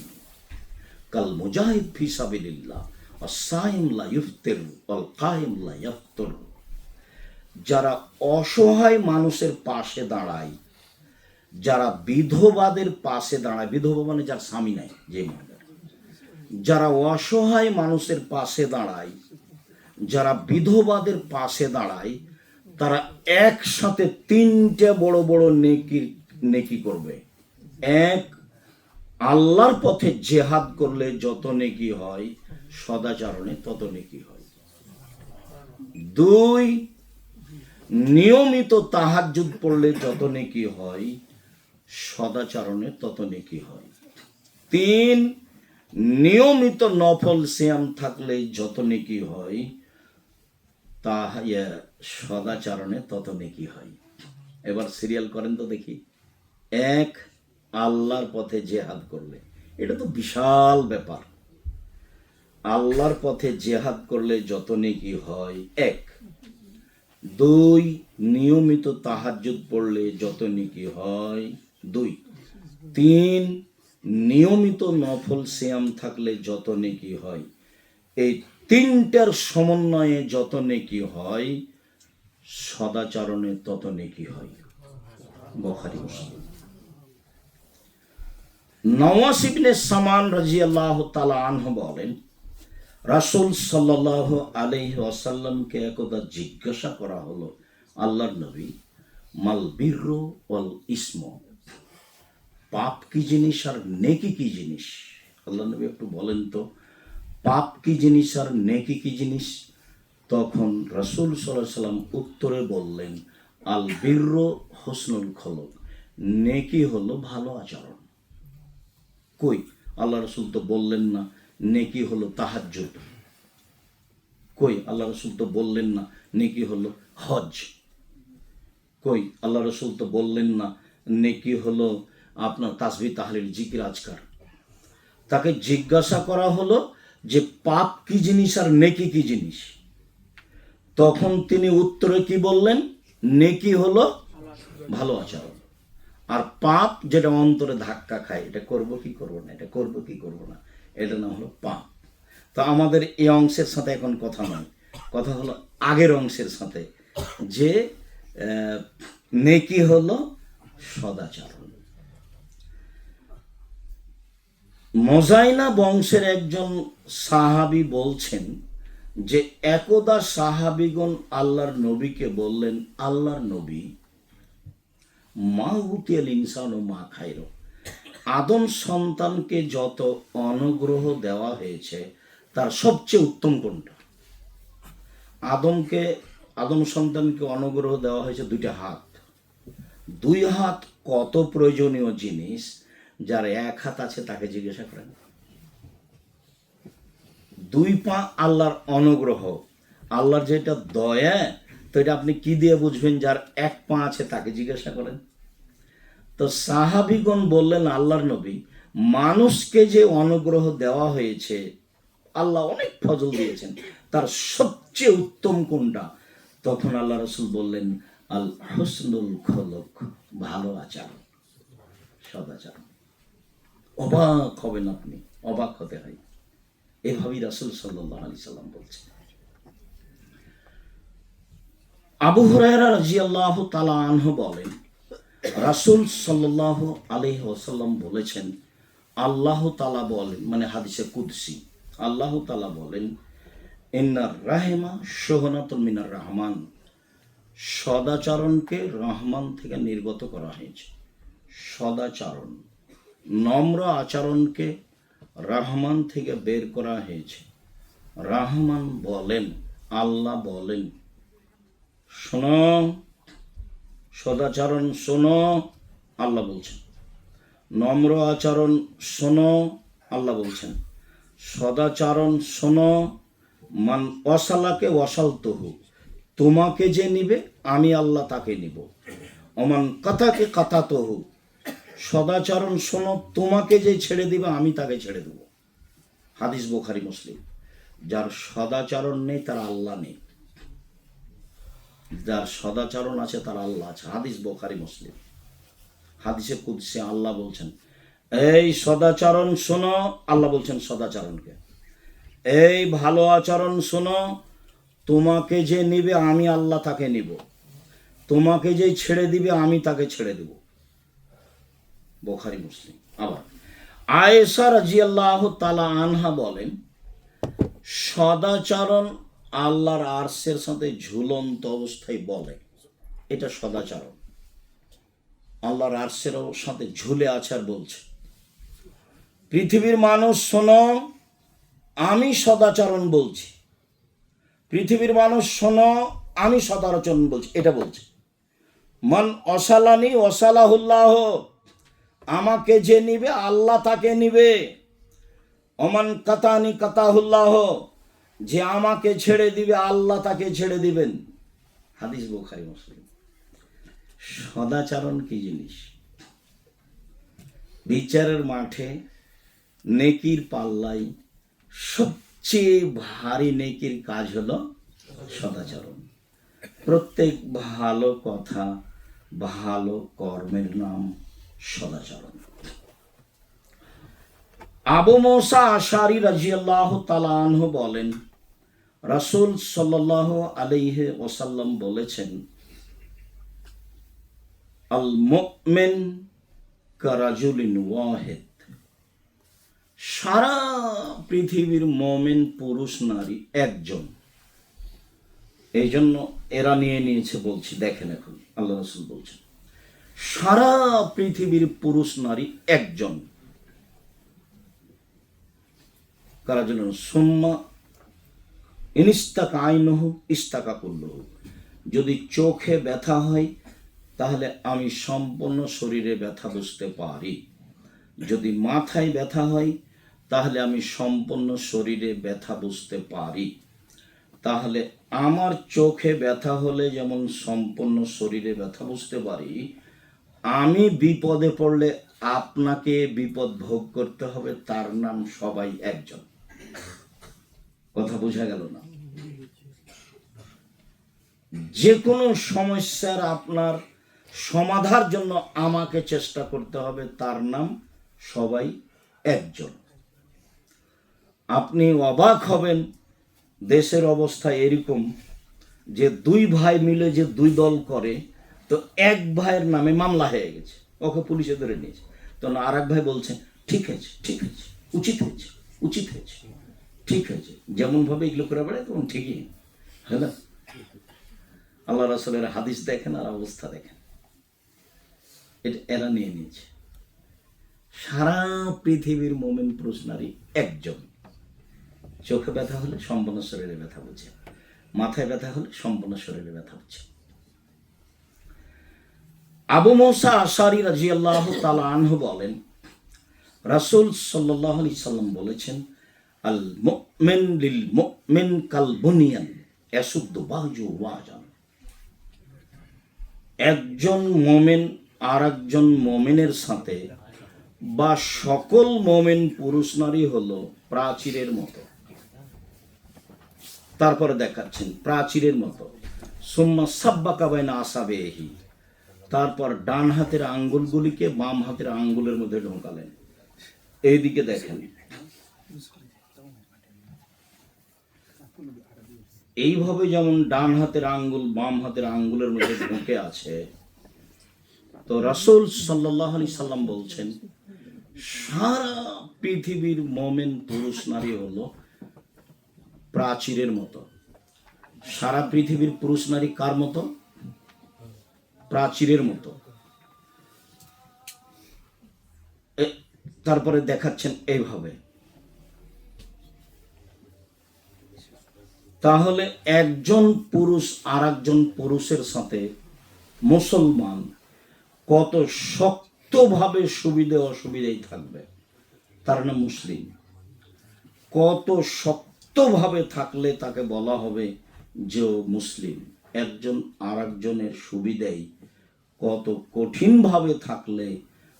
কাল মুজাহিদ ফি সাবিলিল্লাহ, আস-সাইম লা ইফতির ওয়াল কায়েম লা ইয়াফতুর। যারা অসহায় মানুষের পাশে দাঁড়ায়, যারা বিধবাদের পাশে দাঁড়ায়, বিধবা মানে যার স্বামী নাই, যে মহিলা, যারা অসহায় মানুষের পাশে দাঁড়ায়, যারা বিধবাদের পাশে দাঁড়ায়, তারা একসাথে 3টে বড় বড় নেকি করবে। 1, আল্লাহর পথে জেহাদ করলে যত নেকি হয়, সদাচরণে তত নেকি হয়। 2, নিয়মিত তাহাজ্জুদ পড়লে যত নেকি হয়, সদাচরণে তত নেকি হয়। 3, নিয়মিত নফল সিয়াম থাকলে যত নেকি হয়, তা সদাচরণে তত নেকি হয়। এবার সিরিয়াল করেন তো দেখি। 1, আল্লাহর পথে জেহাদ করলে, এটা তো বিশাল ব্যাপার। আল্লাহর পথে জেহাদ করলে যত নেকি হয় 1। 2, নিয়মিত তাহাজ্জুদ পড়লে যত নেকি হয় 2। 3, নিয়মিত নফল সিয়াম থাকলে যত নেকি হয়। এই 3টার সমন্বয়ে যত নেকি হয়, সদাচরণে তত নেকি হয়। বুখারী মুসলিম। নওয়াস ইবনে সামান রাদিয়াল্লাহু তাআলা আনহু বলেন, রাসূল সাল্লাল্লাহু আলাইহি ওয়াসাল্লামকে একদা জিজ্ঞাসা করা হলো, আল্লাহর নবী, মাল বিররু ওয়াল ইসম, পাপ কি জিনিস আর নেকি কি জিনিস? আল্লাহর নবী একটু বলেন তো, পাপ কি জিনিস আর নেকি কি জিনিস? তখন রাসূল সাল্লাল্লাহু আলাইহি সাল্লাম উত্তরে বললেন, আল বিররু হুসনুল খুলুক, নেকি হলো ভালো আচরণ। কই, আল্লাহ রাসূল তো বললেন না নেকি হলো তাহাজ্জুদ। কই, আল্লাহ রাসূল তো বললেন না নেকি হলো হজ। কই, আল্লাহ রাসূল তো বললেন না নেকি হলো আপনার তাসবিহ তাহলিল জিকির আজকার। তাকে জিজ্ঞাসা করা হলো যে পাপ কি জিনিস আর নেকি কি জিনিস? তখন তিনি উত্তরে কি বললেন? নেকি হলো ভালো আচরণ, আর পাপ যেটা অন্তরে ধাক্কা খায়, এটা করব কি করব না, এটা করব কি করব না, এটা না হলো পাপ। তো আমাদের এই অংশের সাথে এখন কথা নয়, কথা হলো আগের অংশের সাথে, যে নেকি হলো সদাচরণ। মোজাইনা বংশের একজন সাহাবী বলছেন যে একদা সাহাবীগণ আল্লাহর নবীকে বললেন, আল্লাহর নবী, মা উতিয়াল ইনসান ও মা খাইর, আদম সন্তানকে যত অনুগ্রহ দেওয়া হয়েছে তার সবচেয়ে উত্তম কোনটা? আদম সন্তানকে অনুগ্রহ দেওয়া হয়েছে 2টা হাত। 2 হাত কত প্রয়োজনীয় জিনিস, যার 1 হাত আছে তাকে জিজ্ঞাসা করেন। 2 পা আল্লাহর অনুগ্রহ, আল্লাহর যেটা দয়া, তো এটা আপনি কি দিয়ে বুঝবেন? যার 1 পা আছে তাকে জিজ্ঞাসা করেন। তো সাহাবীগণ বললেন, আল্লাহর নবী, মানুষকে যে অনুগ্রহ দেওয়া হয়েছে, আল্লাহ অনেক ফজল দিয়েছেন, তার সবচেয়ে উত্তম কোনটা? তখন আল্লাহ রাসূল বললেন, আল হুসনুল খুলুক, ভালো আচরণ, সদাচরণ। অবাক হবেন আপনি, অবাক হতে হয়। এভাবেই রাসূল সাল্লাল্লাহু আলাইহি সাল্লাম বলছেন। আবু হুরায়রা রাদিয়াল্লাহু তাআলা আনহু বলেন, রাসূল সাল্লাল্লাহু আলাইহি ওয়াসাল্লাম বলেছেন, আল্লাহ তাআলা বলেন, মানে হাদিসে কুদসি, আল্লাহ তাআলা বলেন, ইন্নার রাহিমা শুহনাতুন মিনার রহমান, সদাচরণকে রহমান থেকে নির্গত করা হয়েছে। সদাচরণ, নম্র আচরণকে রহমান থেকে বের করা হয়েছে। রহমান বলেন, আল্লাহ বলেন, শোনো, সদাচরণ শোনো, আল্লাহ বলছেন। নম্র আচরণ শোনো, আল্লাহ বলছেন। সদাচরণ শোনো, মান অসালাকে ওয়াসালতহু, তোমাকে যে নিবে আমি আল্লাহ তাকে নিব। অমান কথাকে কাতাতহু, সদাচরণ শোনো, তোমাকে যে ছেড়ে দিবে আমি তাকে ছেড়ে দেব। হাদিস বুখারী মুসলিম। যার সদাচরণ নেই তার আল্লাহ নেই, যার সদাচরণ আছে তার আল্লাহ আছে। হাদিস বুখারী মুসলিম। হাদিসে কুদসি আল্লাহ বলছেন, এই সদাচরণ শোনো, আল্লাহ বলছেন সদাচরণকে, এই ভালো আচরণ শোনো, তোমাকে যে নিবে আমি আল্লাহ তাকে নিব, তোমাকে যে ছেড়ে দিবে আমি তাকে ছেড়ে দেব। বুখারী মুসলিম। আবার আয়েশা রাদিয়াল্লাহু তাআলা আনহা বলেন, সদাচরণ আল্লাহর আরশের সাথে ঝুলন্ত অবস্থায় বলে, এটা সদাচরণ। আল্লাহর আরশের সাথে ঝুলে আছে আর বলছে, পৃথিবীর মানুষ শোনো, আমি সদাচরণ বলছি। পৃথিবীর মানুষ শোনো, আমি সদাচরণ বলছি, এটা বলছে মান অসালানি অসালাহুল্লাহ, আমাকে যে নিবে আল্লাহ তাকে নিবে। অমান কাতানি কাতাহুল্লাহ, যে আমাকে ছেড়ে দিবে আল্লাহ তাকে ছেড়ে দিবেন। হাদিস বুখারী মুসলিম। সদাচরণ কি জিনিস? বিচারের মাঠে নেকির পাল্লাই সবচেয়ে ভারী নেকির কাজ হলো সদাচরণ। প্রত্যেক ভালো কথা, ভালো কর্মের নাম সদাচরণ। আবু মুসা আশারী রাদিয়াল্লাহু তাআলা আনহু বলেন, রাসূল সাল্লাল্লাহু আলাইহি ওয়াসাল্লাম বলেছেন, আল মুমিন কারাজুলিন ওয়াহিদ, সারা পৃথিবীর মুমিন পুরুষ নারী একজন। এই জন্য এরা নিয়ে নিয়েছে বলছি, দেখেন এখন আল্লাহ রাসূল বলছেন সারা পৃথিবীর পুরুষ নারী একজন। কারা জন্য? সুম্মা ইনিস্তাকা আইনহু ইস্তাকা কুল্লুহু, যদি চোখে ব্যথা হয় তাহলে আমি সম্পূর্ণ শরীরে ব্যথা বুঝতে পারি, যদি মাথায় ব্যথা হয় তাহলে আমি সম্পূর্ণ শরীরে ব্যথা বুঝতে পারি। তাহলে আমার চোখে ব্যথা হলে যেমন সম্পূর্ণ শরীরে ব্যথা বুঝতে পারি, আমি বিপদে পড়লে আপনাকে বিপদ ভোগ করতে হবে, তার নাম সবাই একজন। কথা বোঝা গেল না? যে কোনো সমস্যার আপনার সমাধার জন্য আমাকে চেষ্টা করতে হবে, তার নাম সবাই একজন। আপনি অবাক হবেন, দেশের অবস্থা এরকম যে দুই ভাই মিলে যে দুই দল করে, তো এক ভাইয়ের নামে মামলা হয়ে গেছে, ওকে পুলিশে ধরে নিয়েছে, তো আর এক ভাই বলছে ঠিক আছে ঠিক আছে, উচিত হয়েছে উচিত হয়েছে, ঠিক আছে। যেমন ভাবে এগুলো করে বেড়ায় তখন ঠিকই, হ্যাঁ না? আল্লাহ রাসূলের হাদিস দেখেন আর অবস্থা দেখেন, এটা এরা নিয়ে নিয়েছে। সারা পৃথিবীর মুমিন পুরুষ নারী একজন। চোখে ব্যথা হলে সম্পূর্ণ শরীরে ব্যথা বুঝে, মাথায় ব্যথা হলে সম্পূর্ণ শরীরে ব্যথা বুঝে। আবু মুসা আশারী রাদিয়াল্লাহু তাআলা আনহু বলেন, রাসূল সাল্লাল্লাহু আলাইহি সাল্লাম বলেছেন, আল মুমিন লিল মুমিন কাল বুনিয়ান ইয়াসুদ্দু বাহজুহু ওয়াজান, একজন মুমিন আর একজন মুমিনের সাথে বা সকল মুমিন পুরুষ নারী হলো প্রাচীরের মতো। তারপরে দেখাচ্ছেন প্রাচীরের মতো। সুম্মা সাব্বাকা বাইনা আসাবিহি, তারপর ডান হাতের আঙ্গুলগুলিকে বাম হাতের আঙ্গুলের মধ্যে ঢোকালেন। এইদিকে দেখেন, এইভাবে যেমন ডান হাতের আঙ্গুল বাম হাতের আঙ্গুলের মধ্যে ঢুকে আছে, তো রাসূল সাল্লাল্লাহু আলাইহি সাল্লাম বলছেন সারা পৃথিবীর মুমিন পুরুষ নারী হলো প্রাচীরের মতো। সারা পৃথিবীর পুরুষ নারী কার মতো? প্রাচীরের মতো। তারপরে দেখাচ্ছেন এইভাবে। তাহলে একজন পুরুষ আর একজন পুরুষের সাথে মুসলমান কত শক্তভাবে সুবিধে অসুবিধাই থাকবে, তার নাম মুসলিম। কত শক্তভাবে থাকলে তাকে বলা হবে যে মুসলিম। একজন আর একজনের সুবিধাই কত কঠিনভাবে থাকলে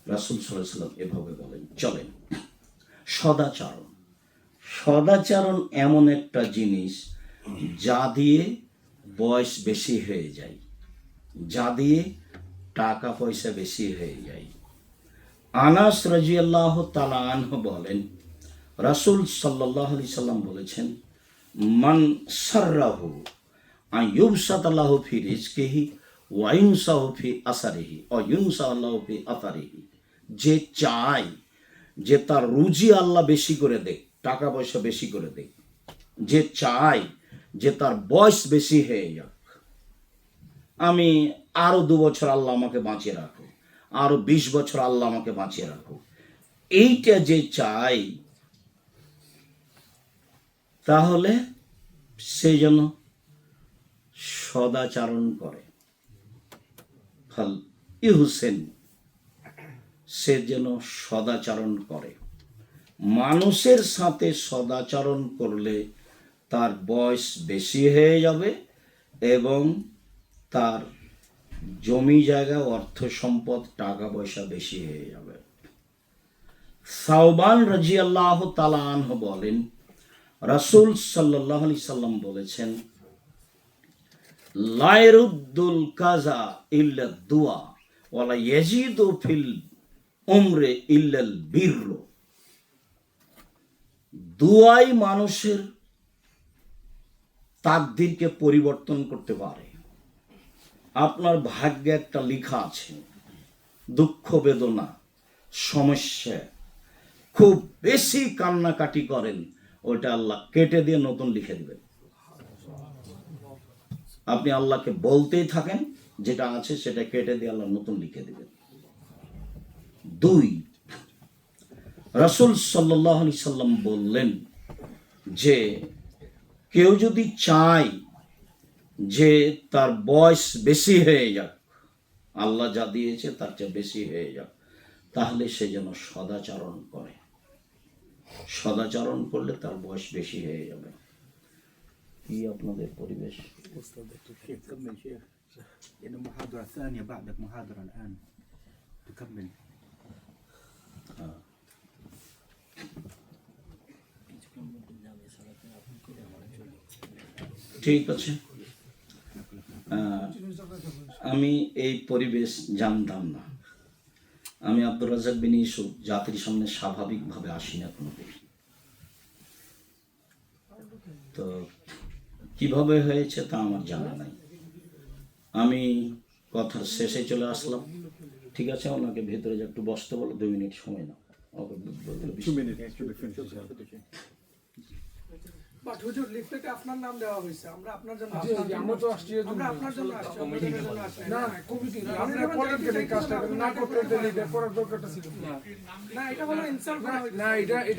রাসূল সাল্লাল্লাহু আলাইহি ওয়াসাল্লাম এভাবে বলেন। চলেন, সদাচরণ। সদাচরণ এমন একটা জিনিস যা দিয়ে বয়স বেশি হয়ে যায়, যা দিয়ে টাকা পয়সা বেশি হয়ে যায়। আনাস রাদিয়াল্লাহু তাআলা আনহু বলেন, রাসূল সাল্লাল্লাহু আলাইহি সাল্লাম বলেছেন, মান সাররাহু আইয়ুবসাতা লাহু ফি রিজকিহি ওয়া ইনসাহু ফি আসারিহি ওয়া ইনসাহু লাহু ফি আতারিহি, যে চায় যে তার রুজি আল্লাহ বেশি করে দেয়, টাকা পয়সা বেশি করে দেয়, যে চায় যে তার বয়স বেশি হয়ে যাক, আমি আরো 2 বছর আল্লাহ আমাকে বাঁচিয়ে রাখো, আরো 20 বছর আল্লাহ আমাকে বাঁচিয়ে রাখো, এইটা যে চাই, তাহলে সেই জন্য সদাচরণ করে, ফাল ইহুসেন, সে যেন সদাচরণ করে। মানুষের সাথে সদাচরণ করলে তার বয়স বেশি হয়ে যাবে এবং তার জমি জায়গা, অর্থ সম্পদ, টাকা পয়সা বেশি হয়ে যাবে। সাওবান রাদিয়াল্লাহু তাআলা আনহু বলেন, রাসূল সাল্লাল্লাহু আলাইহি সাল্লাম বলেছেন, লা ইয়ারুদ্দুল কাযা ইল্লা দুআ ওয়া লা ইয়াজিদু ফিল উমরি ইল্লাল বিরর। দুআই মানুষের তাকদীরকে পরিবর্তন করতে পারে। আপনার ভাগ্যে একটা লেখা আছে, দুঃখ বেদনা, সমস্যা, খুব বেশি কান্নাকাটি করেন, ওইটা আল্লাহ কেটে দিয়ে নতুন লিখে দিবেন। আপনি আল্লাহকে বলতেই থাকেন, যেটা আছে সেটা কেটে দিয়ে আল্লাহ নতুন লিখে দিবেন। 2, রাসূল সাল্লাল্লাহু আলাইহি সাল্লাম বললেন যে কেউ যদি চায় যে তার বয়স বেশি হয়ে যাক, আল্লাহ যা দিয়েছে তার চেয়ে বেশি হয়ে যাক, তাহলে সে যেন সদাচরণ করে। সদাচরণ করলে তার বয়স বেশি হয়ে যাবে। কি আপনাদের পরিবেশ? شيخ كمل شيخ، لأنه محاضرة ثانية بعدك محاضرة الآن تكمل. ঠিক আছে। আমি এই পরিবেশ জানতাম না। আমি আব্দুর রাজ্জাক বিন ইউসুফ জাতির সামনে স্বাভাবিকভাবে আসি না কোনোদিন। তো কিভাবে হয়েছে তা আমার জানা নাই। আমি কথার শেষে চলে আসলাম। ঠিক আছে, ওনাকে ভেতরে যে একটু বসতে বলো, 2 মিনিট সময় নাও। ওকে 2 minutes to be finished, inshallah. But হুজুর লিফলেটে আপনার নাম দেওয়া হয়েছে, আমরা আপনার জন্য জি, জি, আমরা তো আসছি এর জন্য। আমরা আপনার জন্য আসছি, আমাদের জন্য আসছি না, কমিটি না, আমরা পরের দিকে কাজটা না করতে দিলে পরের দরকারটা ছিল। না, এটা হলো ইনসাল্ট করা হয়েছে। না, এটা